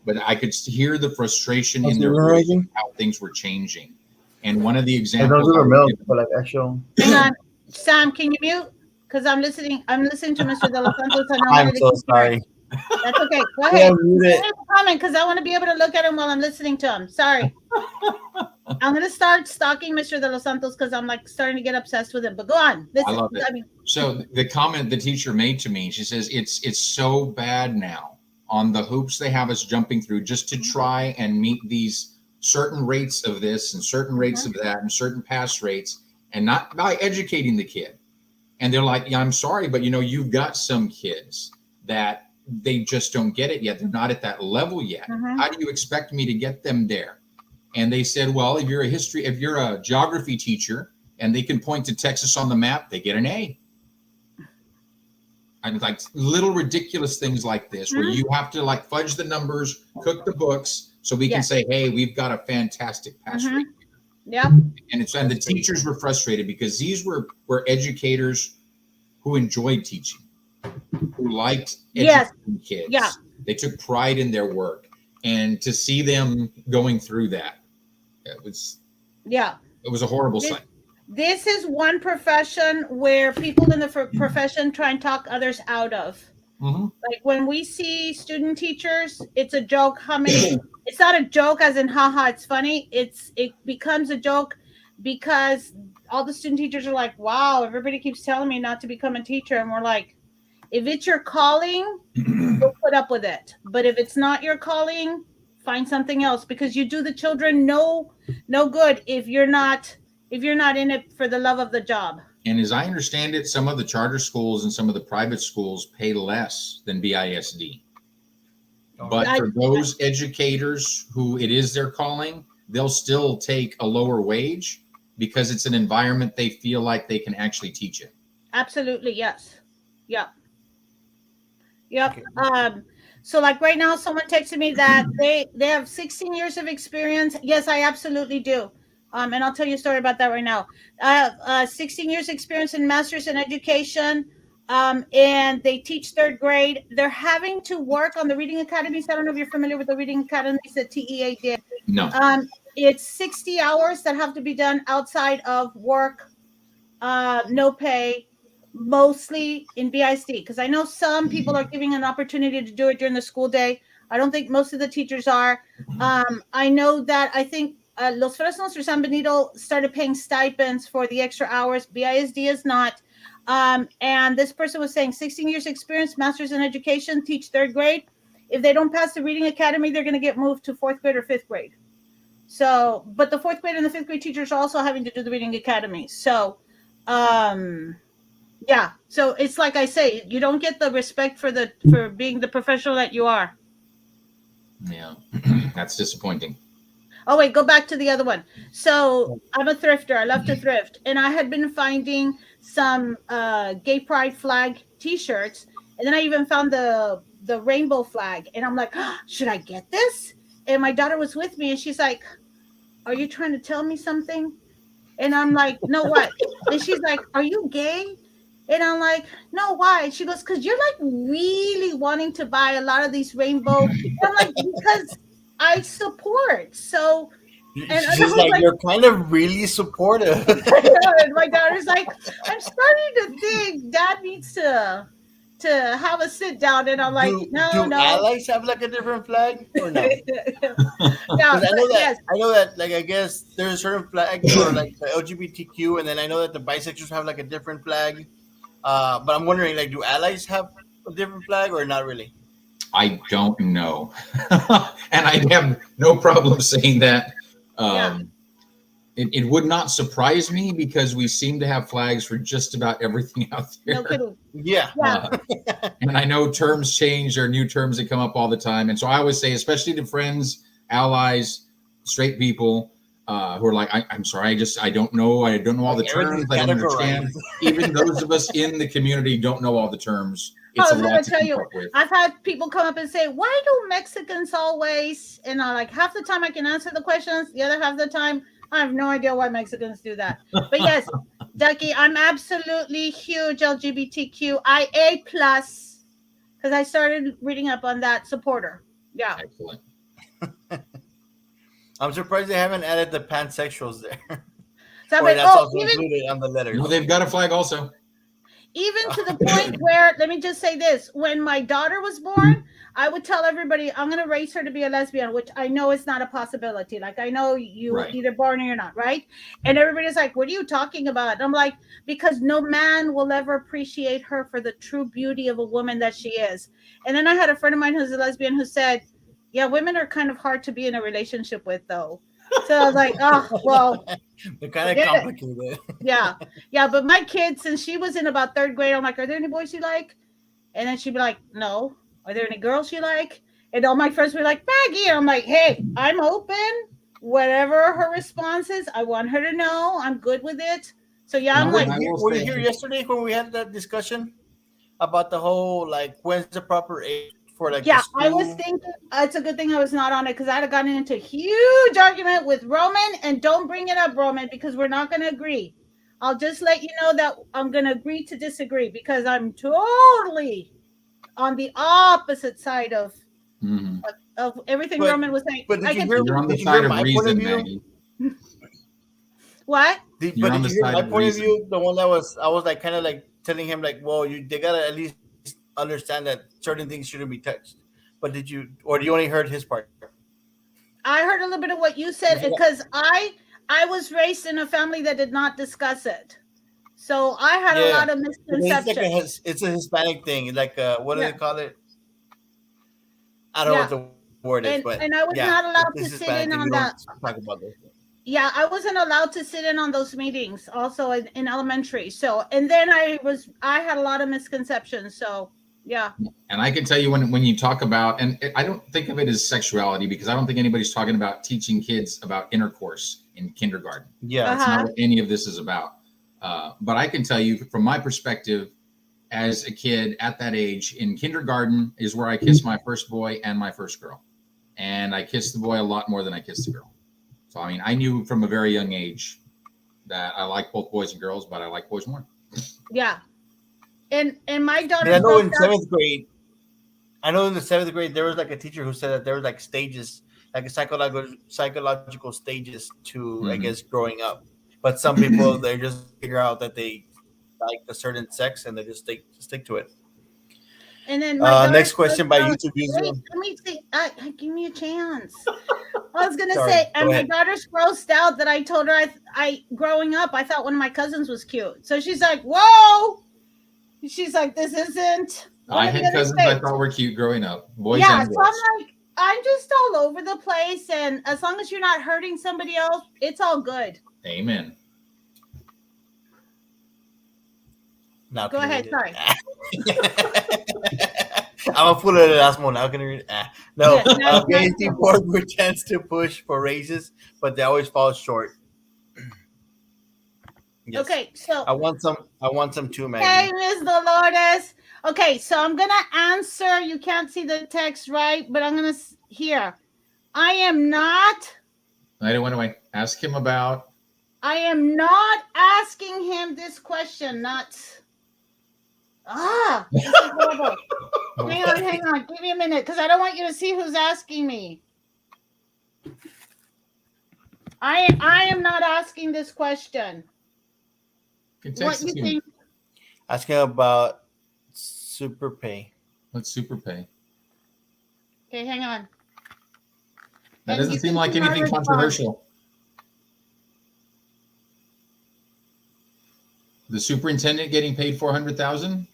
But I could hear the frustration in their voice, how things were changing. And one of the examples. Hang on, Sam, can you mute? Because I'm listening to Mr. De Los Santos. I'm so sorry. That's okay. Go ahead. Comment because I want to be able to look at him while I'm listening to him. Sorry. I'm going to start stalking Mr. De Los Santos because I'm like starting to get obsessed with him. But go on. I love it. So the comment the teacher made to me, she says, it's so bad now on the hoops they have us jumping through just to try and meet these certain rates of this and certain rates of that and certain pass rates. and not by educating the kid. And they're like, yeah, I'm sorry, but you've got some kids that they just don't get it yet. They're not at that level yet. Mm-hmm. How do you expect me to get them there? And they said, well, if you're a geography teacher and they can point to Texas on the map, they get an A. And like little ridiculous things like this, where you have to like fudge the numbers, cook the books, so we can say, hey, we've got a fantastic pass rate. Yeah. And the teachers were frustrated because these were educators who enjoyed teaching, who liked educating kids. Yeah. They took pride in their work. And to see them going through that, it was a horrible sight. This is one profession where people in the profession try and talk others out of. Mm-hmm. Like when we see student teachers, it's a joke. How many? It's not a joke as in haha, it's funny. It becomes a joke because all the student teachers are like, wow, everybody keeps telling me not to become a teacher. And we're like, if it's your calling, you'll put up with it. But if it's not your calling, find something else, because you do the children no good if you're not in it for the love of the job. And as I understand it, some of the charter schools and some of the private schools pay less than BISD. But for those educators who it is their calling, they'll still take a lower wage because it's an environment they feel like they can actually teach it. Absolutely, yes. Yep. Okay. So like right now, someone texted me that they have 16 years of experience. Yes, I absolutely do. And I'll tell you a story about that right now. I have 16 years experience in master's in education, and they teach third grade. They're having to work on the reading academies. I don't know if you're familiar with the reading academies that TEA did. No. It's 60 hours that have to be done outside of work, no pay, mostly in BISD, because I know some people are giving an opportunity to do it during the school day. I don't think most of the teachers are. I know that I think Los Fresnos or San Benito started paying stipends for the extra hours. BISD is not. And this person was saying 16 years experience, master's in education, teach third grade. If they don't pass the reading academy, they're going to get moved to fourth grade or fifth grade. So, but the fourth grade and the fifth grade teachers are also having to do the reading academy. So, yeah. So it's like I say, you don't get the respect for being the professional that you are. Yeah, that's disappointing. Oh, wait, go back to the other one. So I'm a thrifter. I love to thrift. And I had been finding some gay pride flag T-shirts. And then I even found the rainbow flag. And I'm like, should I get this? And my daughter was with me. And she's like, are you trying to tell me something? And I'm like, no, what? And she's like, are you gay? And I'm like, no, why? She goes, because you're like really wanting to buy a lot of these rainbow. And I'm like, because I support. So, and she's like, you're kind of really supportive. And my daughter's like, I'm starting to think Dad needs to have a sit down. And I'm like, no. Allies have like a different flag or no? Yeah, I know that like I guess there's a certain flag for like the LGBTQ, and then I know that the bisexuals have like a different flag. But I'm wondering, like, do allies have a different flag or not really? I don't know. And I have no problem saying that. It would not surprise me because we seem to have flags for just about everything out there. No kidding. Yeah. And I know terms change. There are new terms that come up all the time. And so I always say, especially to friends, allies, straight people, who are like, I'm sorry, I don't know. I don't know all the terms. I don't understand. Even those of us in the community don't know all the terms. It's I was going to tell you, I've had people come up and say, why do Mexicans always, and I like half the time I can answer the questions. The other half of the time, I have no idea why Mexicans do that. But yes, Ducky, I'm absolutely huge LGBTQIA+, because I started reading up on that supporter. Yeah. Excellent. I'm surprised they haven't added the pansexuals there. So that's also included on the letters. No, they've got a flag also. Even to the point where, let me just say this, when my daughter was born, I would tell everybody, I'm going to raise her to be a lesbian, which I know is not a possibility. Like, I know you were either born or you're not, right? And everybody's like, what are you talking about? And I'm like, because no man will ever appreciate her for the true beauty of a woman that she is. And then I had a friend of mine who's a lesbian who said, yeah, women are kind of hard to be in a relationship with, though. So I was like, oh, well, They're kind of forget it. complicated. Yeah. Yeah. But my kid, since she was in about third grade, I'm like, are there any boys you like? And then she'd be like, no. Are there any girls you like? And all my friends were like, Maggie. And I'm like, hey, I'm open. Whatever her response is, I want her to know I'm good with it. So yeah, I'm No, like, and I will Were you say, here yesterday when we had that discussion about the whole like when's the proper age for like the yeah, I was school? thinking it's a good thing I was not on it because I'd have gotten into a huge argument with Roman. And don't bring it up, Roman, because we're not going to agree. I'll just let you know that I'm going to agree to disagree because I'm totally on the opposite side mhm. of everything But Roman was saying. but I did you can hear? see You're on the Did you hear side of my point of reason, view? Maggie. what? You're But on did the you hear side my of point of reason. view? The one that was I was like kind of like telling him like, well, they gotta at least understand that certain things shouldn't be touched. But did you, or do you only heard his part? I heard a little bit of what you If said you got- because I was raised in a family that did not discuss it. So I had a Yeah, lot of it's like misconceptions. it's a Hispanic thing. Like what do Yeah. they call it? I don't know what Yeah. the word is, but And I yeah, was not it's allowed this to sit Hispanic in thing. We on don't that. talk about those things. Yeah, I wasn't allowed to sit in on those meetings also in elementary. So and then I had a lot of misconceptions. So yeah. And I can tell you when you talk about, and I don't think of it as sexuality because I don't think anybody's talking about teaching kids about intercourse in kindergarten. Yeah, That's not Uh-huh. what any of this is about. But I can tell you from my perspective, as a kid at that age in kindergarten is where I kissed my first boy and my first girl. And I kissed the boy a lot more than I kissed the girl. So, I mean, I knew from a very young age that I like both boys and girls, but I like boys more. Yeah. And my and I daughter's know grossed in out. seventh grade, I know in the seventh grade there was like a teacher who said that there was like stages, like a psychological stages to I Mm-hmm. guess growing up. But some people they just figure out that they like a certain sex and they just stick to it. And then my daughter's Next grossed question by out. YouTube Wait, user. let me see. Give me a chance. I was gonna Sorry, say, and go my ahead. daughter's grossed out that I told her I growing up I thought one of my cousins was cute. So she's like, "Whoa!" She's like, "This isn't one I of the had other cousins I states." thought were cute growing up, boys Yeah, and so I'm girls. like, I'm just all over the place, and as long as you're not hurting somebody else, it's all good. Amen. Now Go can you ahead. read Sorry. it? I'm a fool at Erasmo now. Can you read it? No, Yes. Now, BAT board pretends to push for raises, but they always fall short. Yes, okay. So, I want some too, hey, Maggie. Miss Dolores. Okay, so I'm gonna answer. You can't see the text, right? But I'm gonna here. I am not. I don't want to ask him about. I am not asking him this question. Not. This is horrible. Hang on. Give me a minute, because I don't want you to see who's asking me. I am not asking this question. Can What text you it to me. think? Asking about super pay. Let's super pay. Okay, hang on. That And doesn't you seem can like see my anything response. controversial. The superintendent getting paid 400,000.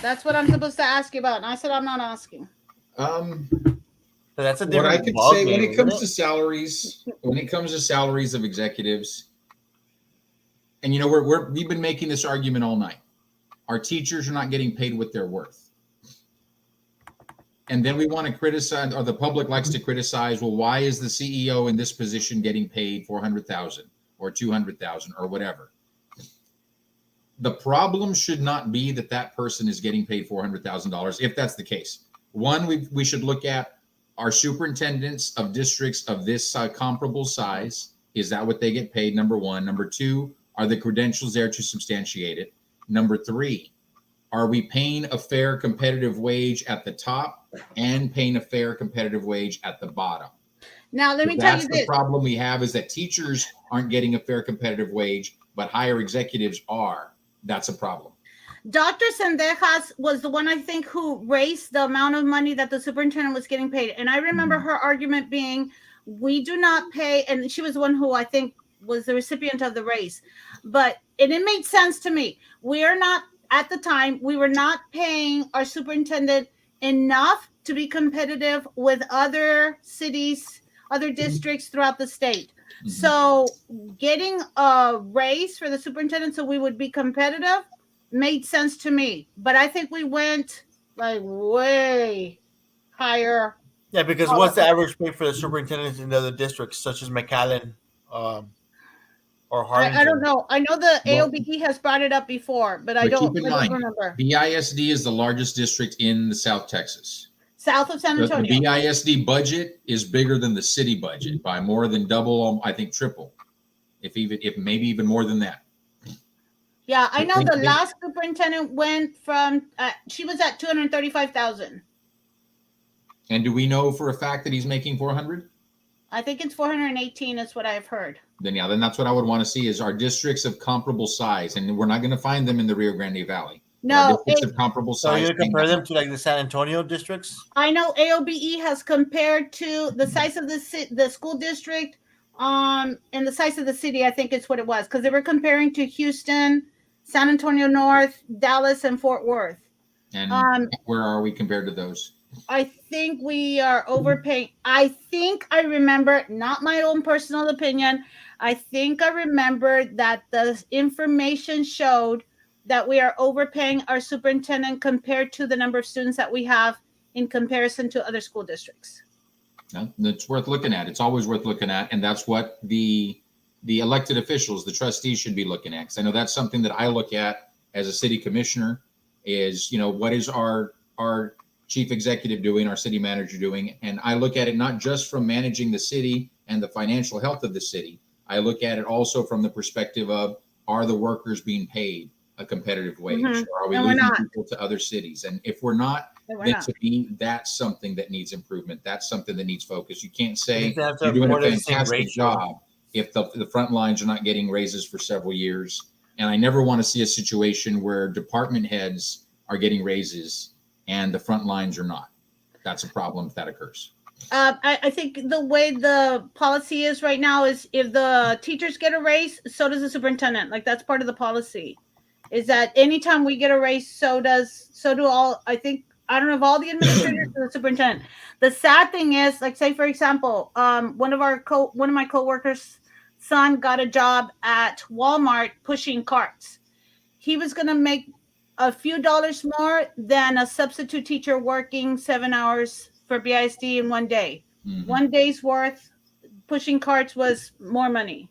That's what I'm supposed to ask you about. And I said I'm not asking. Um, So that's a what I different could ball say when game, it isn't comes it? to salaries, of executives, and we've been making this argument all night. Our teachers are not getting paid what they're worth. And then we want to criticize, or the public likes to criticize, well, why is the CEO in this position getting paid 400,000 or 200,000 or whatever? The problem should not be that person is getting paid $400,000 if that's the case. One, we should look at our superintendents of districts of this comparable size. Is that what they get paid? Number one. Number two, are the credentials there to substantiate it? Number three, are we paying a fair competitive wage at the top and paying a fair competitive wage at the bottom? Now let me tell That's you the this. problem we have, is that teachers aren't getting a fair competitive wage, but higher executives are. That's a problem. Dr. Sendejas was the one I think who raised the amount of money that the superintendent was getting paid. And I remember her argument being, we do not pay, and she was the one who I think was the recipient of the raise. But it made sense to me. We are not, at the time, we were not paying our superintendent enough to be competitive with other cities, other districts throughout the state. So getting a raise for the superintendent so we would be competitive made sense to me. But I think we went like way higher. Yeah, because what's the average pay for the superintendents in the other districts, such as McAllen, um, or I don't Harlingen? know. I know the Well, AOBE has brought it up before, but but keep in I don't mind, remember. BISD is the largest district in the South Texas. South of San The Antonio. BISD budget is bigger than the city budget by more than double, I think triple, if maybe even more than that. Yeah, I know the last superintendent went from she was at 235,000. And do we know for a fact that he's making 400? I think it's 418 is what I've heard. Then that's what I would want to see is our districts of comparable size, and we're not going to find them in the Rio Grande Valley. No, districts of comparable So size. you compare them to like the San Antonio districts? I know AOBE has compared to the size of the school district, and the size of the city. I think it's what it was because they were comparing to Houston, San Antonio North, Dallas, and Fort Worth. And where are we compared to those? I think we are overpaying. I think I remember, not my own personal opinion, I think I remember that the information showed that we are overpaying our superintendent compared to the number of students that we have in comparison to other school districts. That's worth looking at. It's always worth looking at. And that's what the elected officials, the trustees should be looking at. Because I know that's something that I look at as a city commissioner is, what is our chief executive doing, our city manager doing? And I look at it not just from managing the city and the financial health of the city. I look at it also from the perspective of, are the workers being paid a competitive wage? Or are we losing people to other cities? And if we're not, then to me, that's something that needs improvement. That's something that needs focus. You can't say you're doing a fantastic job if the front lines are not getting raises for several years. And I never want to see a situation where department heads are getting raises and the front lines are not. That's a problem if that occurs. I think the way the policy is right now is if the teachers get a raise, so does the superintendent. Like that's part of the policy. Is that anytime we get a raise, so do all. I think I don't know if all the administrators or the superintendent. The sad thing is, like say for example, one of my coworkers' son got a job at Walmart pushing carts. He was going to make a few dollars more than a substitute teacher working 7 hours for BISD in one day. Mm-hmm. 1 day's worth pushing carts was more money.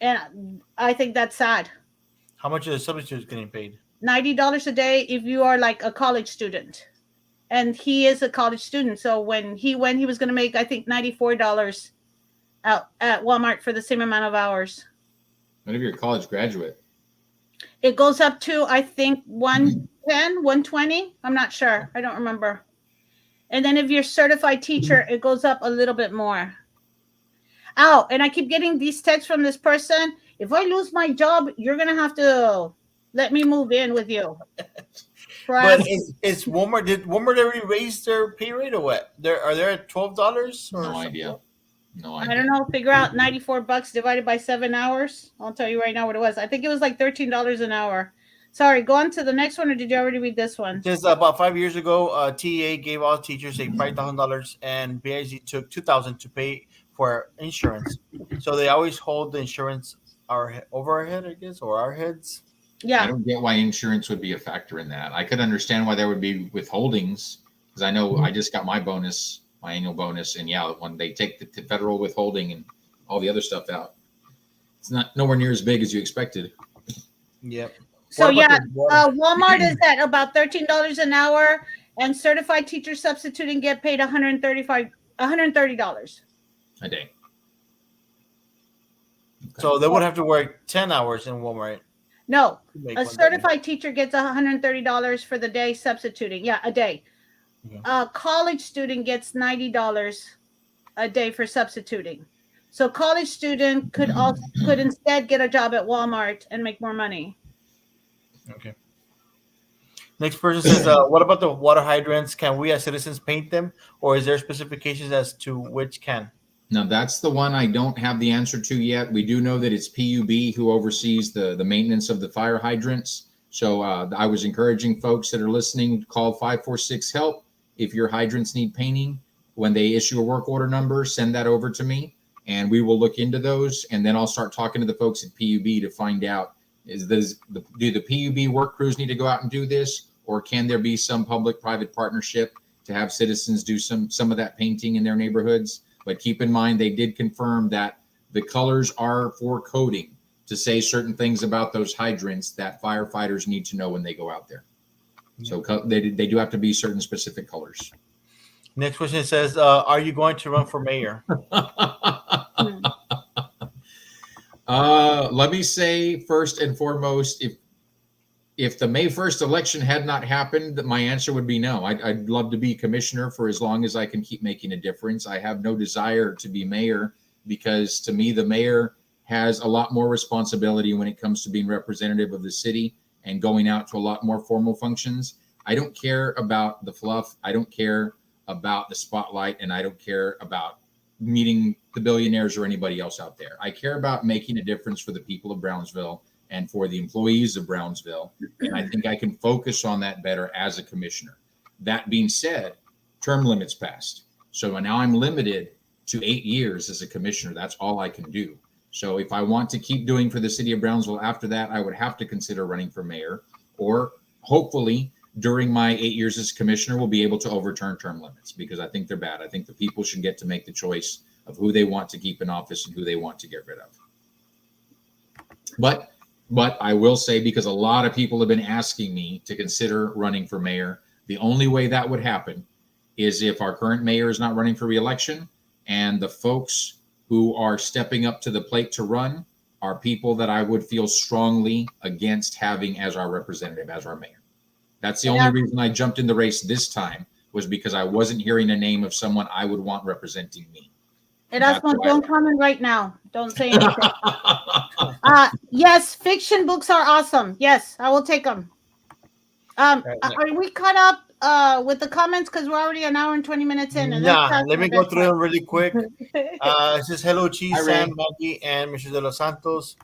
And I think that's sad. How much are the substitutes getting paid? $90 a day if you are like a college student. And he is a college student. So when he went, he was going to make, I think, $94 out at Walmart for the same amount of hours. What if you're a college graduate? It goes up to, I think, 110, 120. I'm not sure. I don't remember. And then if you're a certified teacher, it goes up a little bit more. Oh, and I keep getting these texts from this person. If I lose my job, you're going to have to let me move in with you. But is Walmart, did Walmart already raise their pay rate or what? Are they at $12? No idea. No idea. I don't know. Figure out $94 divided by 7 hours. I'll tell you right now what it was. I think it was like $13 an hour. Sorry, go on to the next one, or did you already read this one? Just about 5 years ago, TEA gave all teachers a $5,000, and BIZ took $2,000 to pay for insurance. So they always hold the insurance over our head, I guess, or our heads. Yeah. I don't get why insurance would be a factor in that. I could understand why there would be withholdings, because I know I just got my bonus, my annual bonus, and yeah, when they take the federal withholding and all the other stuff out, it's not nowhere near as big as you expected. Yep. So yeah, Walmart is at about $13 an hour, and certified teacher substituting get paid $130 a day. Okay. So they would have to work 10 hours in Walmart. No, a certified teacher gets $130 for the day substituting. Yeah, a day. Yeah. A college student gets $90 a day for substituting. So college student could instead get a job at Walmart and make more money. Okay. Next person says, what about the water hydrants? Can we as citizens paint them, or is there specifications as to which can? Now, that's the one I don't have the answer to yet. We do know that it's PUB who oversees the maintenance of the fire hydrants. So I was encouraging folks that are listening, call 546-HELP. If your hydrants need painting, when they issue a work order number, send that over to me. and we will look into those. And then I'll start talking to the folks at PUB to find out, do the PUB work crews need to go out and do this, or can there be some public-private partnership to have citizens do some of that painting in their neighborhoods? But keep in mind, they did confirm that the colors are for coding to say certain things about those hydrants that firefighters need to know when they go out there. So they do have to be certain specific colors. Next question says, are you going to run for mayor? Let me say first and foremost, if the May 1st election had not happened, my answer would be no. I'd love to be commissioner for as long as I can keep making a difference. I have no desire to be mayor, because to me, the mayor has a lot more responsibility when it comes to being representative of the city and going out to a lot more formal functions. I don't care about the fluff. I don't care about the spotlight, and I don't care about meeting the billionaires or anybody else out there. I care about making a difference for the people of Brownsville and for the employees of Brownsville. And I think I can focus on that better as a commissioner. That being said, term limits passed. So now I'm limited to 8 years as a commissioner. That's all I can do. So if I want to keep doing for the city of Brownsville after that, I would have to consider running for mayor, or hopefully during my 8 years as commissioner, we'll be able to overturn term limits, because I think they're bad. I think the people should get to make the choice of who they want to keep in office and who they want to get rid of. But I will say, because a lot of people have been asking me to consider running for mayor, the only way that would happen is if our current mayor is not running for re-election, and the folks who are stepping up to the plate to run are people that I would feel strongly against having as our representative, as our mayor. That's the only reason I jumped in the race this time, was because I wasn't hearing a name of someone I would want representing me. Erasmo, don't comment right now. Don't say anything. Yes, fiction books are awesome. Yes, I will take them. Are we caught up with the comments? Because we're already an hour and 20 minutes in. And let me go through them really quick. It says, hello, Cheese, Sam, Maggie, and Mr. De Los Santos.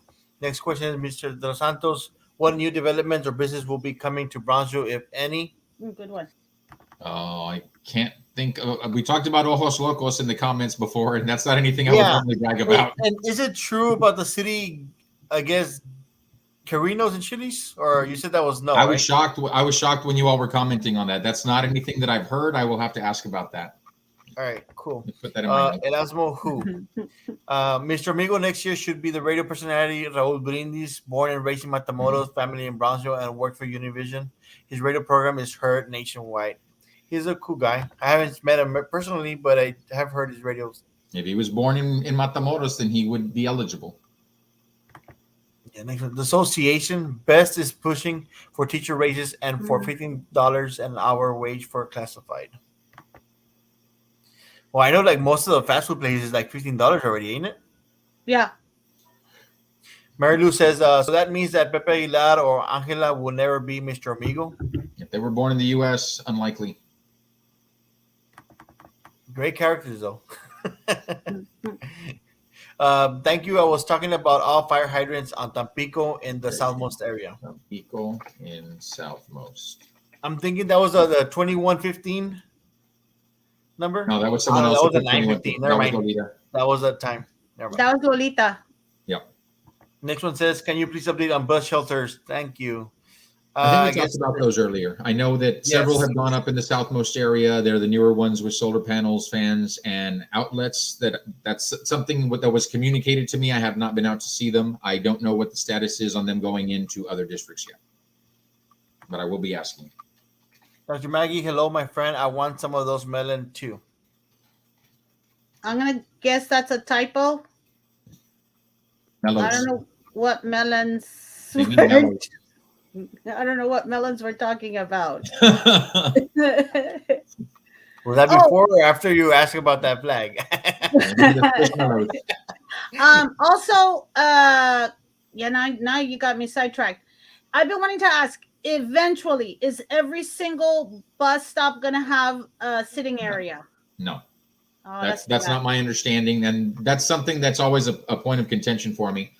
Next question is Mr. De Los Santos. What new developments or business will be coming to Bronzo, if any? Good one. Oh, I can't think. We talked about Ojos Locos in the comments before, and that's not anything I would normally brag about. And is it true about the city, I guess, Carinos and Chili's? Or you said that was no, I was shocked. I was shocked when you all were commenting on that. That's not anything that I've heard. I will have to ask about that. All right, cool. Put that in my notes. Erasmo, who? Mr. Amigo next year should be the radio personality Raul Brindis, born and raised in Matamoros, family in Bronzeville, and worked for Univision. His radio program is heard nationwide. He's a cool guy. I haven't met him personally, but I have heard his radios. If he was born in Matamoros, then he would be eligible. Yeah, next one. The association best is pushing for teacher raises and for $15 an hour wage for classified. Well, I know like most of the fast food places is like $15 already, ain't it? Yeah. Mary Lou says, so that means that Pepe Aguilar or Angela will never be Mr. Amigo? If they were born in the U.S., unlikely. Great characters, though. Thank you. I was talking about all fire hydrants on Tampico in the southmost area. Tampico in southmost. I'm thinking that was the 2115 number. No, that was someone else. That was the 915. Never mind. That was that time. Never mind. That was Lolita. Yep. Next one says, can you please update on bus shelters? Thank you. I think we talked about those earlier. I know that several have gone up in the southmost area. They're the newer ones with solar panels, fans, and outlets. That's something that was communicated to me. I have not been out to see them. I don't know what the status is on them going into other districts yet, but I will be asking. Dr. Maggie, hello, my friend. I want some of those melon too. I'm gonna guess that's a typo. Melons. I don't know what melons. I don't know what melons we're talking about. Was that before or after you asked about that flag? Also, now you got me sidetracked. I've been wanting to ask, eventually, is every single bus stop going to have a sitting area? No. Oh, that's not my understanding. And that's something that's always a point of contention for me.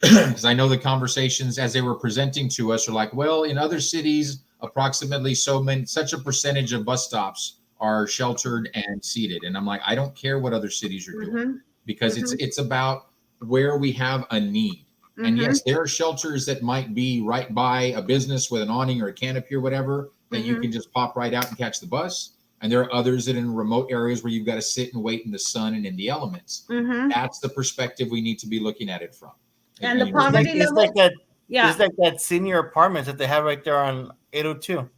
Because I know the conversations as they were presenting to us are like, well, in other cities, approximately such a percentage of bus stops are sheltered and seated. And I'm like, I don't care what other cities are doing. because it's about where we have a need. And yes, there are shelters that might be right by a business with an awning or a canopy or whatever that you can just pop right out and catch the bus. And there are others that in remote areas where you've got to sit and wait in the sun and in the elements. That's the perspective we need to be looking at it from. And the poverty it's level. like that. Yeah. It's like that senior apartments that they have right there on 802.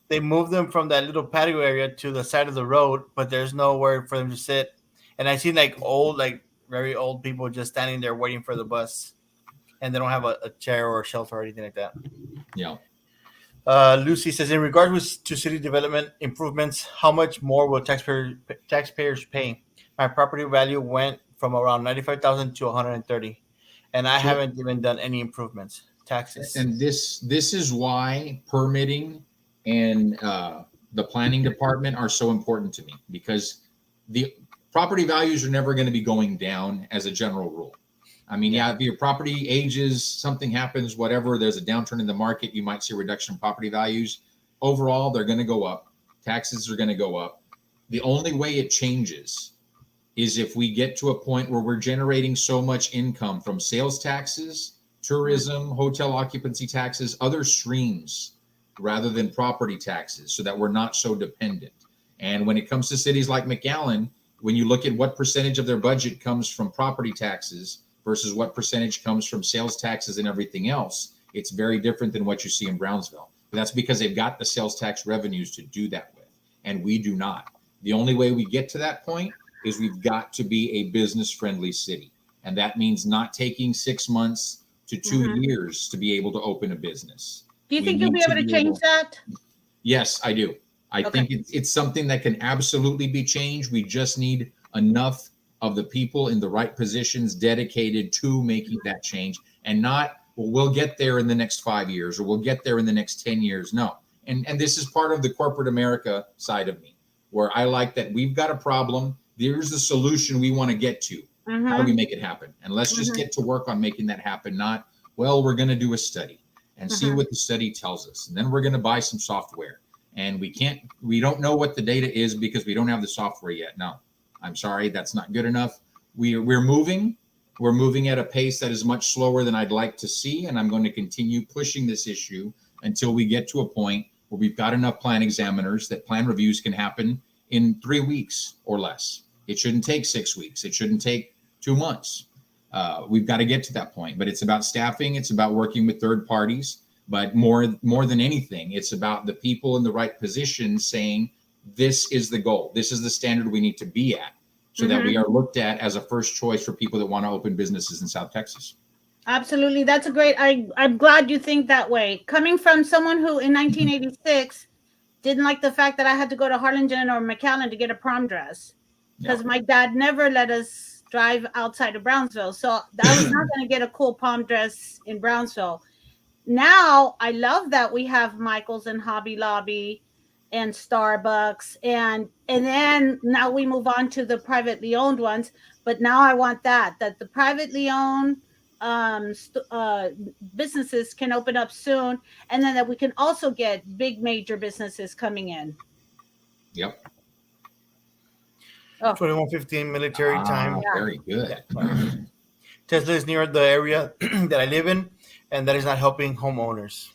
They moved them from that little patio area to the side of the road, but there's nowhere for them to sit. And I see like very old people just standing there waiting for the bus, and they don't have a chair or a shelter or anything like that. Yeah. Lucy says, in regards to city development improvements, how much more will taxpayers pay? My property value went from around 95,000 to 130, and I haven't even done any improvements. Taxes. And this is why permitting and the planning department are so important to me, because the property values are never going to be going down as a general rule. I mean, if your property ages, something happens, whatever, there's a downturn in the market, you might see a reduction in property values. Overall, they're going to go up. Taxes are going to go up. The only way it changes is if we get to a point where we're generating so much income from sales taxes, tourism, hotel occupancy taxes, other streams, rather than property taxes, so that we're not so dependent. And when it comes to cities like McAllen, when you look at what percentage of their budget comes from property taxes versus what percentage comes from sales taxes and everything else, it's very different than what you see in Brownsville. But that's because they've got the sales tax revenues to do that with, and we do not. The only way we get to that point is we've got to be a business-friendly city. And that means not taking 6 months to 2 years to be able to open a business. Do you think you'll be able to change that? Yes, I do. I think it's something that can absolutely be changed. We just need enough of the people in the right positions dedicated to making that change, and not, well, we'll get there in the next 5 years or we'll get there in the next 10 years. No. And this is part of the corporate America side of me, where I like that we've got a problem. There's the solution we want to get to. How do we make it happen? And let's just get to work on making that happen. Not, well, we're going to do a study and see what the study tells us. And then we're going to buy some software. And we don't know what the data is because we don't have the software yet. No, I'm sorry, that's not good enough. We're moving at a pace that is much slower than I'd like to see. And I'm going to continue pushing this issue until we get to a point where we've got enough plan examiners that plan reviews can happen in 3 weeks or less. It shouldn't take 6 weeks. It shouldn't take 2 months. We've got to get to that point, but it's about staffing. It's about working with third parties, but more than anything, it's about the people in the right position saying, this is the goal. This is the standard we need to be at, so that we are looked at as a first choice for people that want to open businesses in South Texas. Absolutely. That's a great, I'm glad you think that way. Coming from someone who in 1986 didn't like the fact that I had to go to Harlingen or McAllen to get a prom dress, because my dad never let us drive outside of Brownsville. So I was not going to get a cool prom dress in Brownsville. Now I love that we have Michael's and Hobby Lobby and Starbucks, and then now we move on to the privately owned ones. But now I want that the privately owned businesses can open up soon, and then that we can also get big major businesses coming in. Yep. 2115 military time. Very good. Tesla is near the area that I live in, and that is not helping homeowners.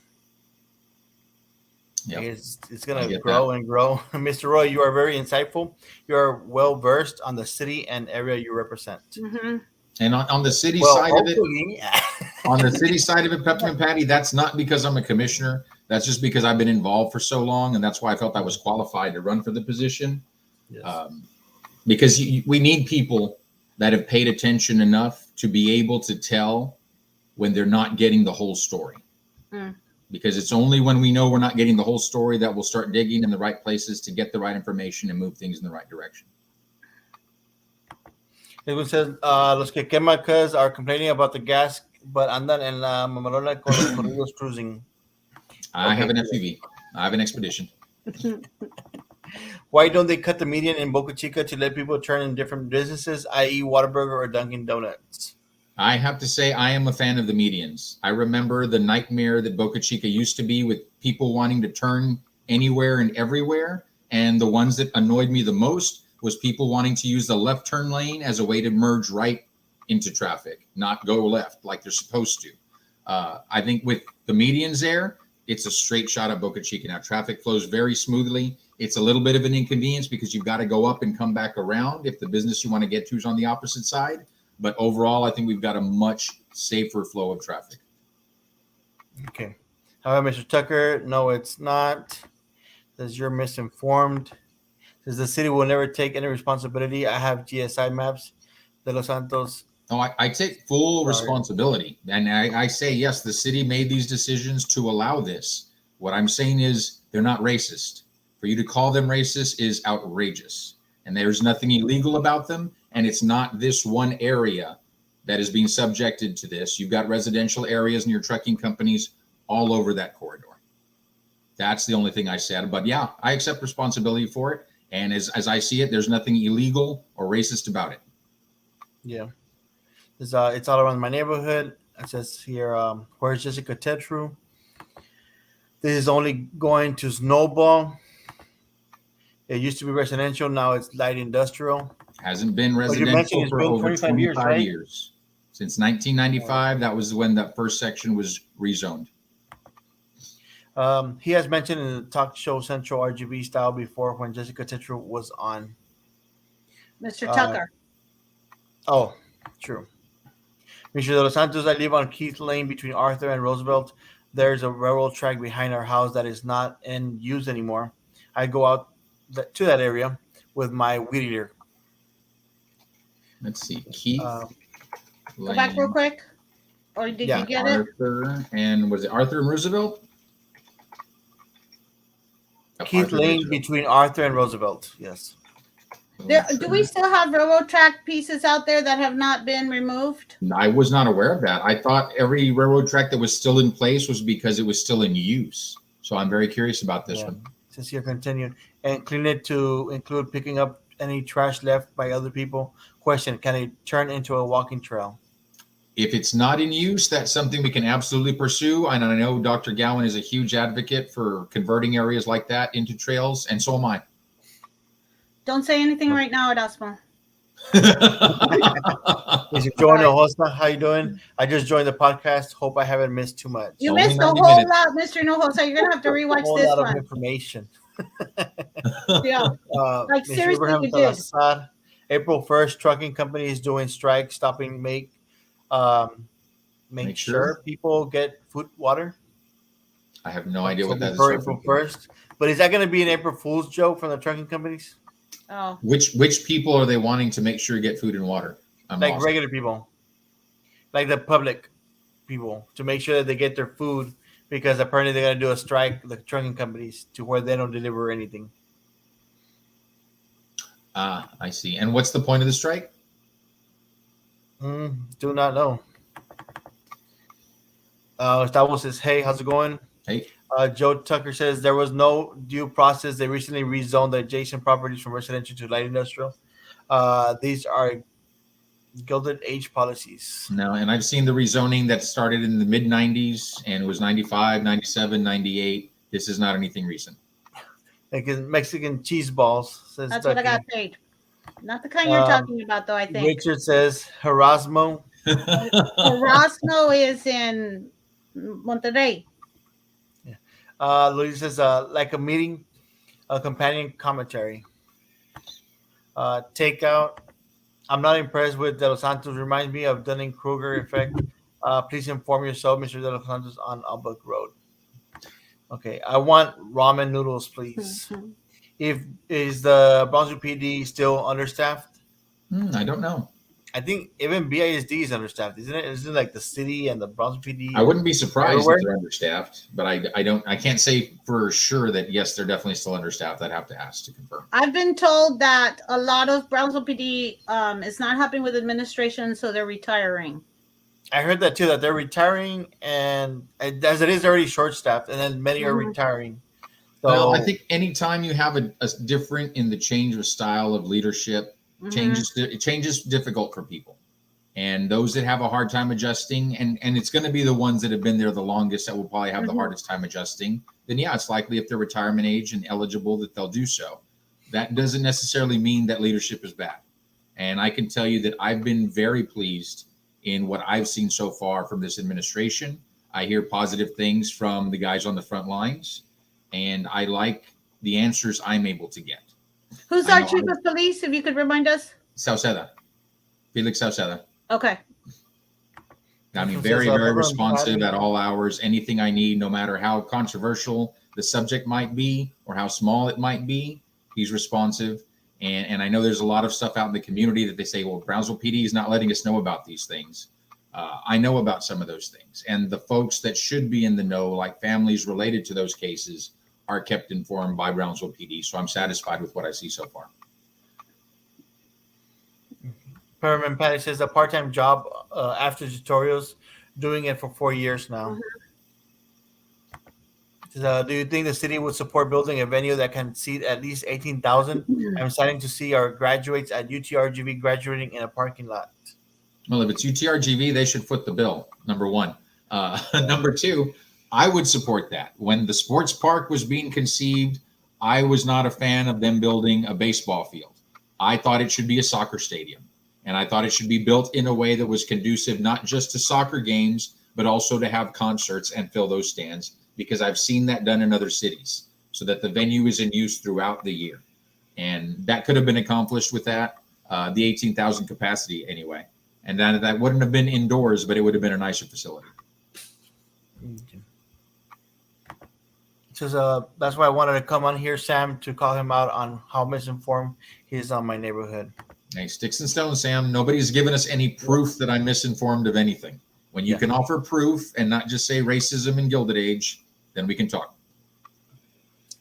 Yep. It's going to grow and grow. Mr. Roy, you are very insightful. You are well versed on the city and area you represent. And on the city side of it, on the city side of it, Peppermint Patty, that's not because I'm a commissioner. That's just because I've been involved for so long, and that's why I felt I was qualified to run for the position. Yes. Because we need people that have paid attention enough to be able to tell when they're not getting the whole story. Because it's only when we know we're not getting the whole story that we'll start digging in the right places to get the right information and move things in the right direction. It says, los que queman cuz are complaining about the gas, but andan en la mamalona con los corridos cruising. I have an SUV. I have an Expedition. Why don't they cut the median in Boca Chica to let people turn in different businesses, i.e. Whataburger or Dunkin' Donuts? I have to say I am a fan of the medians. I remember the nightmare that Boca Chica used to be with people wanting to turn anywhere and everywhere. And the ones that annoyed me the most was people wanting to use the left turn lane as a way to merge right into traffic, not go left like they're supposed to. I think with the medians there, it's a straight shot of Boca Chica. Now, traffic flows very smoothly. It's a little bit of an inconvenience because you've got to go up and come back around if the business you want to get to is on the opposite side. But overall, I think we've got a much safer flow of traffic. Okay. However, Mr. Tucker, no, it's not. Says you're misinformed. Says the city will never take any responsibility. I have GSI maps. De Los Santos. No, I take full responsibility. And I say, yes, the city made these decisions to allow this. What I'm saying is they're not racist. For you to call them racist is outrageous. And there's nothing illegal about them. And it's not this one area that is being subjected to this. You've got residential areas and your trucking companies all over that corridor. That's the only thing I said. But yeah, I accept responsibility for it. And as I see it, there's nothing illegal or racist about it. Yeah. It's all around my neighborhood. It says here, where's Jessica Tetru? This is only going to snowball. It used to be residential. Now it's light industrial. Hasn't been residential for over 25 years, right? years. Since 1995, that was when that first section was rezoned. He has mentioned in the talk show Central RGB style before when Jessica Tetru was on. Mr. Tucker. Oh, true. Mr. De Los Santos, I live on Keith Lane between Arthur and Roosevelt. There's a railroad track behind our house that is not in use anymore. I go out to that area with my weed eater. Let's see. Keith Go back real quick. Or did you get Arthur, and was it Arthur and Roosevelt? Keith Lane between Arthur and Roosevelt. Yes. Do we still have railroad track pieces out there that have not been removed? I was not aware of that. I thought every railroad track that was still in place was because it was still in use. So I'm very curious about this one. Since you're continuing. And clean it to include picking up any trash left by other people. Question, can it turn into a walking trail? If it's not in use, that's something we can absolutely pursue. And I know Dr. Gowan is a huge advocate for converting areas like that into trails, and so am I. Don't say anything right now, Erasmo. Mr. Joe Nohosa, how you doing? I just joined the podcast. Hope I haven't missed too much. You missed a whole lot, Mr. Nohosa. You're gonna have to rewatch this one. A lot of information. Yeah, like seriously, you did. April 1st, trucking company is doing strike, stopping make sure people get food, water. I have no idea what that is. For April 1st, but is that going to be an April Fool's joke from the trucking companies? Oh, which people are they wanting to make sure get food and water? Like regular people, like the public people, to make sure that they get their food, because apparently they're going to do a strike, the trucking companies, to where they don't deliver anything. I see. And what's the point of the strike? Do not know. Gustavo says, hey, how's it going? Hey. Joe Tucker says there was no due process. They recently rezoned the adjacent properties from residential to light industrial. These are Gilded Age policies. No, and I've seen the rezoning that started in the mid-90s and it was 95, 97, 98. This is not anything recent. Like Mexican cheese balls. Says that's Ducky. what I got paid. Not the kind you're talking about, though, I think. Richard says Erasmo. Erasmo is in Monterrey. Yeah. Luis says like a meeting, a companion commentary. Takeout. I'm not impressed with De Los Santos. Reminds me of Dunning-Kruger effect. Please inform yourself, Mr. De Los Santos, on Albrook Road. Okay, I want ramen noodles, please. Is the Bronzo PD still understaffed? I don't know. I think even BISD is understaffed, isn't it? Isn't it like the city and the Bronzo PD? I wouldn't be surprised if they're understaffed, but I can't say for sure that yes, they're definitely still understaffed. I'd have to ask to confirm. I've been told that a lot of Bronzo PD is not happy with administration, so they're retiring. I heard that too, that they're retiring, and as it is already short-staffed, and then many are retiring. So, well, I think anytime you have a different in the change of style of leadership, change is difficult for people. And those that have a hard time adjusting, and it's going to be the ones that have been there the longest that will probably have the hardest time adjusting, then yeah, it's likely if they're retirement age and eligible that they'll do so. that doesn't necessarily mean that leadership is bad. And I can tell you that I've been very pleased in what I've seen so far from this administration. I hear positive things from the guys on the front lines, and I like the answers I'm able to get. Who's our chief of police, if you could remind us? Sauceda. Felix Sauceda. Okay. I mean, very, very responsive at all hours. Anything I need, no matter how controversial the subject might be or how small it might be, he's responsive. And I know there's a lot of stuff out in the community that they say, well, Brownsville PD is not letting us know about these things. I know about some of those things. And the folks that should be in the know, like families related to those cases, are kept informed by Brownsville PD. So I'm satisfied with what I see so far. Perman Patty says a part-time job after tutorials, doing it for 4 years now. Do you think the city would support building a venue that can seat at least 18,000? I'm starting to see our graduates at UTRGV graduating in a parking lot. Well, if it's UTRGV, they should foot the bill, number one. Number two, I would support that. When the sports park was being conceived, I was not a fan of them building a baseball field. I thought it should be a soccer stadium. And I thought it should be built in a way that was conducive not just to soccer games, but also to have concerts and fill those stands, because I've seen that done in other cities so that the venue is in use throughout the year. And that could have been accomplished with that, the 18,000 capacity anyway. And that wouldn't have been indoors, but it would have been a nicer facility. So that's why I wanted to come on here, Sam, to call him out on how misinformed he is on my neighborhood. Hey, sticks and stones, Sam. Nobody's given us any proof that I'm misinformed of anything. When you can offer proof and not just say racism and Gilded Age, then we can talk.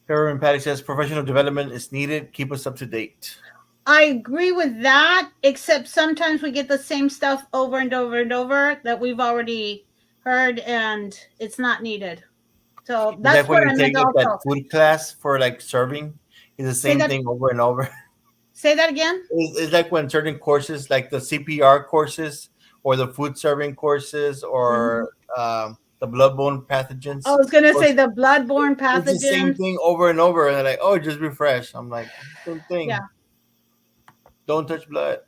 Perman Patty says professional development is needed. Keep us up to date. I agree with that, except sometimes we get the same stuff over and over and over that we've already heard, and it's not needed. So that's what I meant also. That food class for like serving is the same thing over and over. Say that again? It's like when certain courses, like the CPR courses or the food serving courses or the bloodborne pathogens. I was going to say the bloodborne pathogens. It's the same thing over and over. And they're like, oh, just refresh. I'm like, same thing. Yeah. Don't touch blood.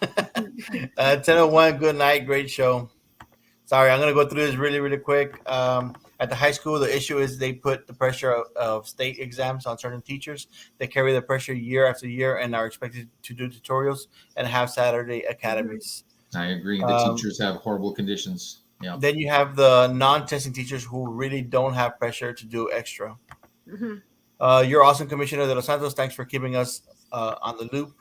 10:01, good night. Great show. Sorry, I'm going to go through this really, really quick. At the high school, the issue is they put the pressure of state exams on certain teachers. They carry the pressure year after year and are expected to do tutorials and have Saturday academies. I agree. The teachers have horrible conditions. Yeah. Then you have the non-testing teachers who really don't have pressure to do extra. You're awesome, Commissioner de los Santos. Thanks for keeping us on the loop.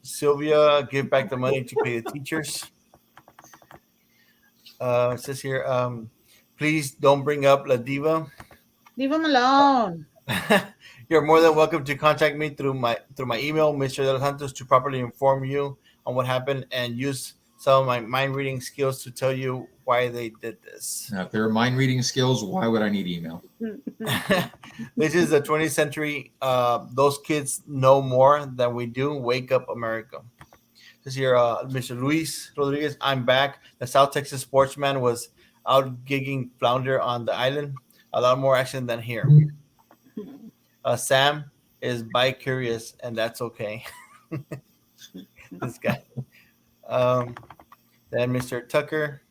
Sylvia, give back the money to pay the teachers. It says here, please don't bring up La Diva. Leave him alone. You're more than welcome to contact me through my email, Mr. De Los Santos, to properly inform you on what happened and use some of my mind reading skills to tell you why they did this. Now, if there are mind reading skills, why would I need email? This is the 20th century. Those kids know more than we do. Wake up, America. This here, Mr. Luis Rodriguez, I'm back. The South Texas sportsman was out gigging flounder on the island. A lot more action than here. Sam is bi-curious, and that's okay. This guy. Then Mr. Tucker.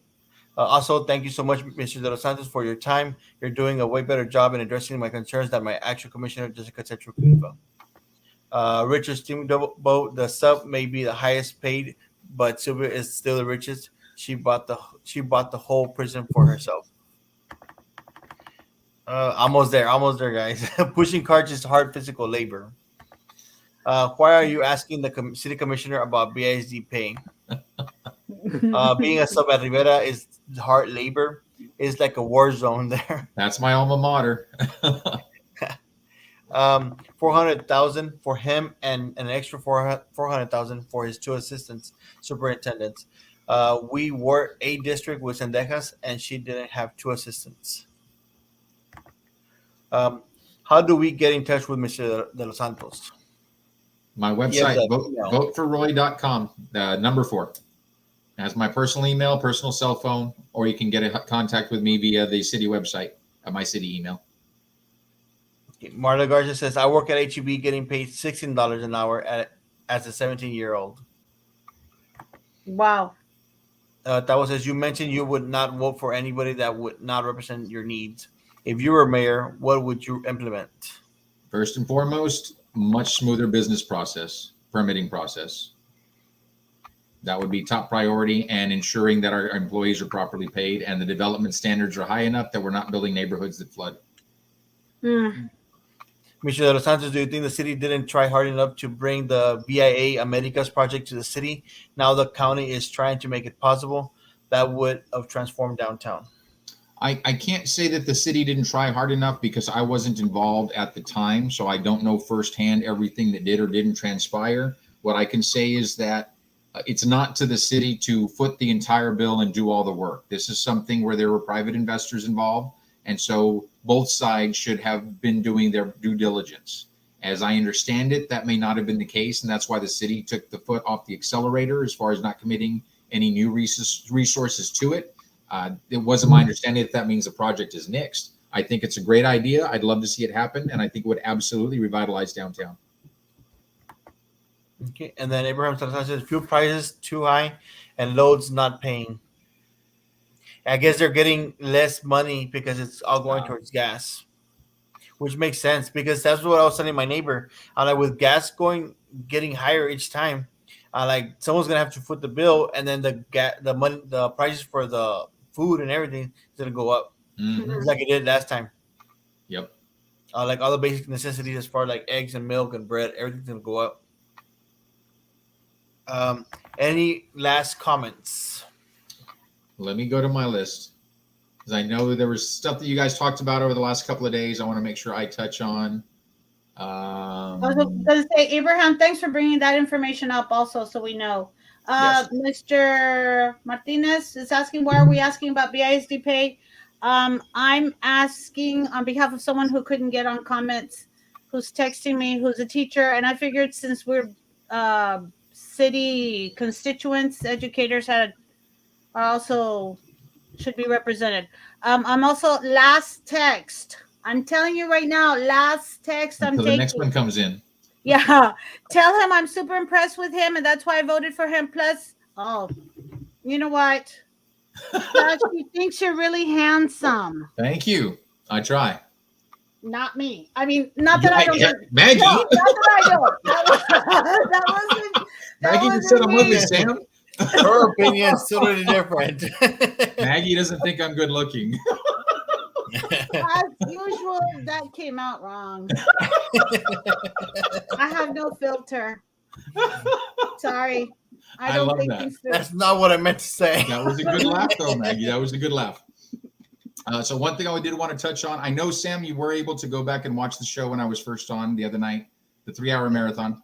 Also, thank you so much, Mr. De Los Santos, for your time. You're doing a way better job in addressing my concerns than my actual commissioner, Jessica Tetracuiva. Richard Steamboat, the sub may be the highest paid, but Sylvia is still the richest. She bought the whole prison for herself. Almost there, guys. Pushing carts is hard physical labor. Why are you asking the city commissioner about BISD pay? Being a sub at Rivera is hard labor. It's like a war zone there. That's my alma mater. 400,000 for him and an extra 400,000 for his two assistants, superintendents. We were a district with Sendejas, and she didn't have two assistants. How do we get in touch with Mr. De Los Santos? My website, voteforroy.com, number 4. Has my personal email, personal cell phone, or you can get in contact with me via the city website at my city email. Marla Garza says, I work at HEB getting paid $16 an hour as a 17-year-old. Wow. That was, as you mentioned, you would not vote for anybody that would not represent your needs. If you were mayor, what would you implement? First and foremost, much smoother business process, permitting process. That would be top priority, and ensuring that our employees are properly paid and the development standards are high enough that we're not building neighborhoods that flood. Mr. De Los Santos, do you think the city didn't try hard enough to bring the BIA Americas project to the city? Now the county is trying to make it possible. That would have transformed downtown. I can't say that the city didn't try hard enough because I wasn't involved at the time, so I don't know firsthand everything that did or didn't transpire. What I can say is that it's not to the city to foot the entire bill and do all the work. This is something where there were private investors involved, and so both sides should have been doing their due diligence. As I understand it, that may not have been the case, and that's why the city took the foot off the accelerator as far as not committing any new resources to it. It wasn't my understanding that means the project is nixed. I think it's a great idea. I'd love to see it happen, and I think it would absolutely revitalize downtown. Okay, and then Abraham Salazar says fuel prices too high and loads not paying. I guess they're getting less money because it's all going towards gas, which makes sense because that's what I was telling my neighbor. I like with gas getting higher each time. I like someone's gonna have to foot the bill, and then the money, the prices for the food and everything is gonna go up, like it did last time. Yep. Like all the basic necessities as far like eggs and milk and bread, everything's gonna go up. Any last comments? Let me go to my list, because I know there was stuff that you guys talked about over the last couple of days. I want to make sure I touch on. I was going to say, Abraham, thanks for bringing that information up also, so we know. Yes. Mr. Martinez is asking, why are we asking about BISD pay? I'm asking on behalf of someone who couldn't get on comments, who's texting me, who's a teacher, and I figured since we're city constituents, educators are also should be represented. I'm also last text. I'm telling you right now, last text I'm Until taking. the next one comes in. Yeah. Tell him I'm super impressed with him, and that's why I voted for him. Plus, you know what? She thinks you're really handsome. Thank you. I try. Not me. I mean, not that I don't. Maggie. No, not that I don't. That wasn't. Maggie just said I'm ugly, Sam. Her opinion is totally different. Maggie doesn't think I'm good looking. As usual, that came out wrong. I have no filter. Sorry. I don't think that. That's not what I meant to say. That was a good laugh, though, Maggie. That was a good laugh. So one thing I did want to touch on, I know, Sam, you were able to go back and watch the show when I was first on the other night, the 3-hour marathon.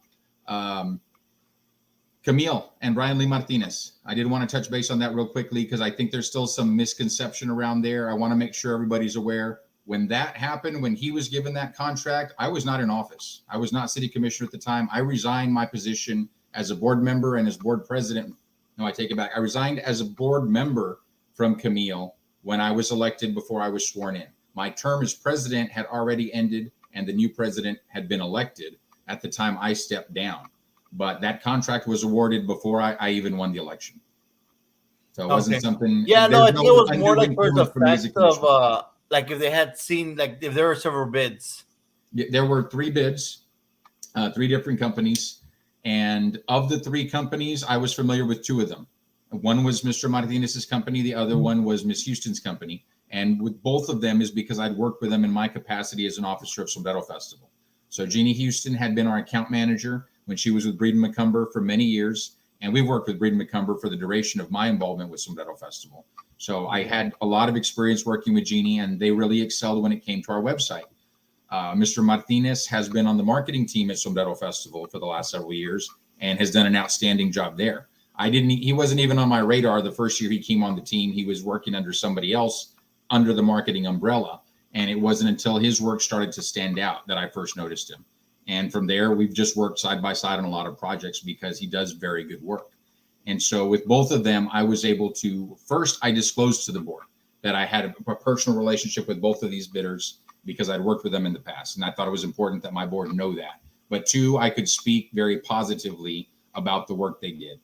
Camille and Brian Lee Martinez. I did want to touch base on that real quickly because I think there's still some misconception around there. I want to make sure everybody's aware. When that happened, when he was given that contract, I was not in office. I was not city commissioner at the time. I resigned my position as a board member and as board president. No, I take it back. I resigned as a board member from Camille when I was elected before I was sworn in. My term as president had already ended and the new president had been elected at the time I stepped down. But that contract was awarded before I even won the election. So it wasn't something. Yeah, no, I think it was more like for the fact of like if they had seen, like if there were several bids. There were 3 bids, 3 different companies. And of the 3 companies, I was familiar with 2 of them. One was Mr. Martinez's company. The other one was Miss Houston's company. And with both of them is because I'd worked with them in my capacity as an officer of Sombrero Festival. So Jeannie Houston had been our account manager when she was with Breeden McCumber for many years. And we worked with Breeden McCumber for the duration of my involvement with Sombrero Festival. So I had a lot of experience working with Jeannie, and they really excelled when it came to our website. Mr. Martinez has been on the marketing team at Sombrero Festival for the last several years and has done an outstanding job there. He wasn't even on my radar the first year he came on the team. He was working under somebody else under the marketing umbrella. And it wasn't until his work started to stand out that I first noticed him. And from there, we've just worked side by side on a lot of projects because he does very good work. And so with both of them, I was able to, first, I disclosed to the board that I had a personal relationship with both of these bidders because I'd worked with them in the past. And I thought it was important that my board know that. But two, I could speak very positively about the work they did.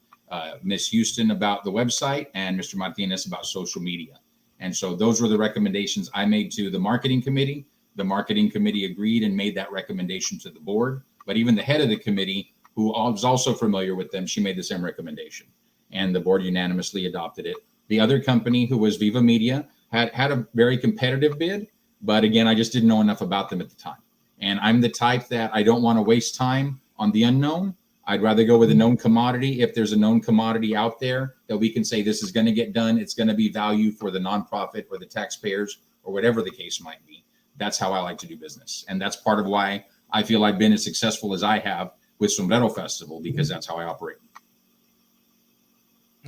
Ms. Houston about the website and Mr. Martinez about social media. And so those were the recommendations I made to the marketing committee. The marketing committee agreed and made that recommendation to the board. But even the head of the committee, who was also familiar with them, she made the same recommendation. And the board unanimously adopted it. The other company, who was Viva Media, had a very competitive bid. But again, I just didn't know enough about them at the time. And I'm the type that I don't want to waste time on the unknown. I'd rather go with a known commodity. If there's a known commodity out there that we can say this is going to get done, it's going to be value for the nonprofit or the taxpayers or whatever the case might be. That's how I like to do business. And that's part of why I feel I've been as successful as I have with Sombrero Festival, because that's how I operate.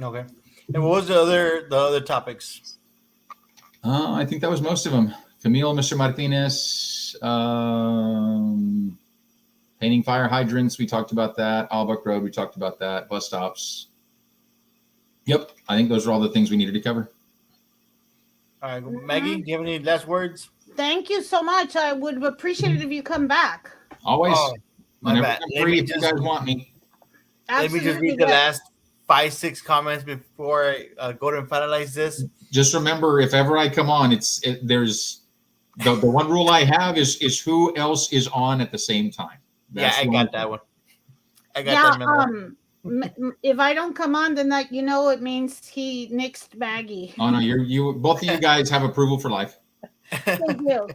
Okay. And what was the other topics? I think that was most of them. Camille, Mr. Martinez, painting fire hydrants, we talked about that. Albuck Road, we talked about that. Bus stops. Yep, I think those are all the things we needed to cover. All right, Maggie, do you have any last words? Thank you so much. I would appreciate it if you come back. Always. Whenever bad. I'm free, if you guys want me. Let me just read the last 5-6 comments before I go to finalize this. Just remember, if ever I come on, there's the one rule I have is who else is on at the same time. That's I got that one. I got that memo. If I don't come on, then that it means he nixed Maggie. Oh no, you both of you guys have approval for life. Thank you.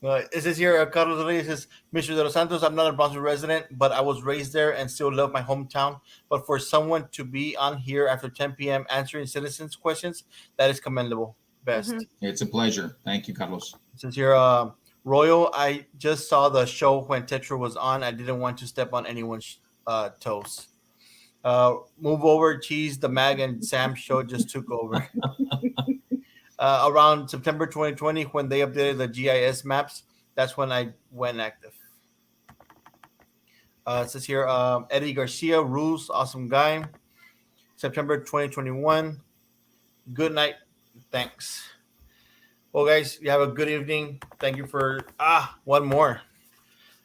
It says here, Carlos Rodriguez says, Mr. De Los Santos, I'm not a Bronzo resident, but I was raised there and still love my hometown. But for someone to be on here after 10 p.m. answering citizens' questions, that is commendable. Best. Mm-hmm. It's a pleasure. Thank you, Carlos. It says here, Royal, I just saw the show when Tetra was on. I didn't want to step on anyone's toes. Move over, Cheese, the Mag, and Sam show just took over. Around September 2020, when they updated the GIS maps, that's when I went active. It says here, Eddie Garcia, Rules, awesome guy. September 2021. Good night. Thanks. Well, guys, you have a good evening. Thank you for one more.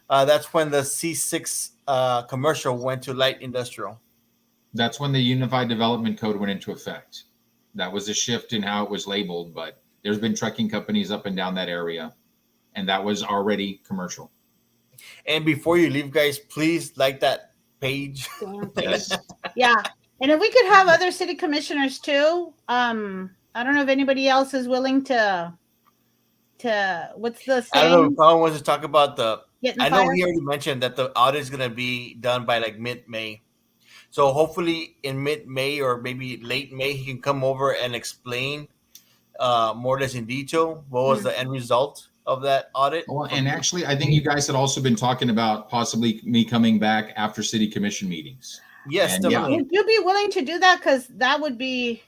That's when the C6 commercial went to light industrial. That's when the Unified Development Code went into effect. That was a shift in how it was labeled, but there's been trucking companies up and down that area, and that was already commercial. And before you leave, guys, please like that page. Yes. Yeah. And if we could have other city commissioners too. I don't know if anybody else is willing to what's the saying? I don't know if Colin wants to talk about I know he already mentioned that the audit is going to be done by like mid-May. So hopefully in mid-May or maybe late May, he can come over and explain more or less in detail what was the end result of that audit. Well, and actually, I think you guys had also been talking about possibly me coming back after city commission meetings. Yes, definitely. Would you be willing to do that? Because that would be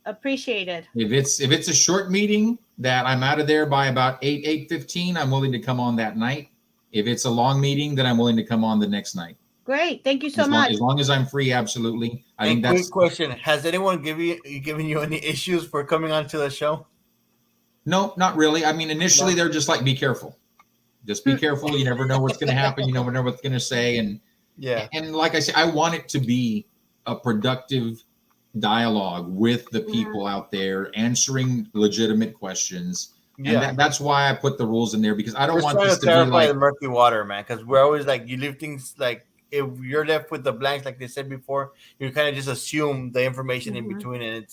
appreciated. If it's a short meeting that I'm out of there by about 8:15, I'm willing to come on that night. If it's a long meeting, then I'm willing to come on the next night. Great, thank you so much. As long as I'm free, absolutely. I think that's. Quick question: has anyone given you any issues for coming onto the show? No, not really. I mean, initially they're just like, be careful. Just be careful. You never know what's going to happen. You never know what's going to say. And and like I said, I want it to be a productive dialogue with the people out there answering legitimate questions. And that's why I put the rules in there, because I don't want this to clarify be like the murky water, man. Because we're always like, you leave things like, if you're left with the blanks, like they said before, you kind of just assume the information in between, and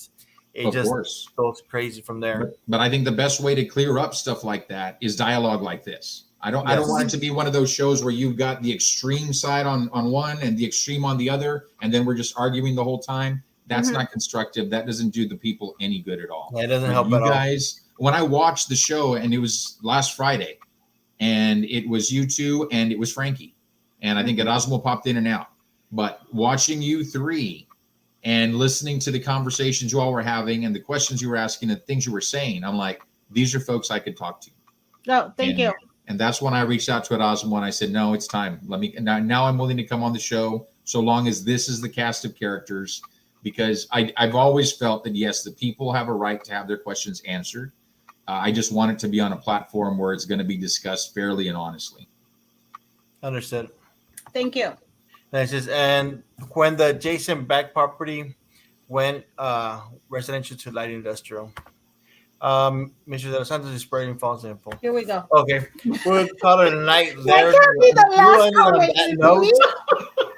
it just goes crazy from there. But I think the best way to clear up stuff like that is dialogue like this. I don't want it to be one of those shows where you've got the extreme side on one and the extreme on the other, and then we're just arguing the whole time. That's not constructive. That doesn't do the people any good at all. Yeah, it doesn't help at all. Guys, when I watched the show, and it was last Friday, and it was you two and it was Frankie, and I think Erasmo popped in and out. But watching you three and listening to the conversations you all were having and the questions you were asking and things you were saying, I'm like, these are folks I could talk to. Oh, thank you. And that's when I reached out to Erasmo and I said, no, it's time. Now I'm willing to come on the show, so long as this is the cast of characters, because I've always felt that, yes, the people have a right to have their questions answered. I just want it to be on a platform where it's going to be discussed fairly and honestly. Understood. Thank you. That's just, and when the Jason back property went residential to light industrial, Mr. De Los Santos is spreading false info. Here we go. Okay, we'll call it a night That there. can't be the You last ended on comment. that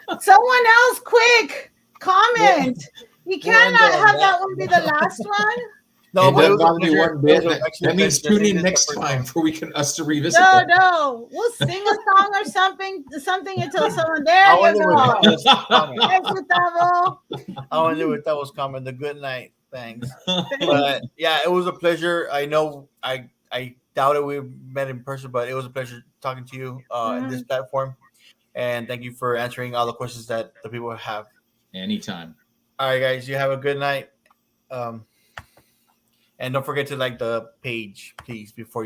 note. Someone else, quick comment. You We'll end cannot on have that. that one be the last one. No, It but it doesn't was a bother me pleasure. one bit. It was actually That a means pleasure. tune in This is next the first time for us to revisit No, that. no. We'll sing a song or something until someone. There I you wonder what that go. was comment. Thanks, Gustavo. I wonder what that was comment. The good night. Thanks. But yeah, it was a pleasure. I know I doubted we met in person, but it was a pleasure talking to you in this platform. And thank you for answering all the questions that the people have. Anytime. All right, guys, you have a good night. And don't forget to like the page, please, before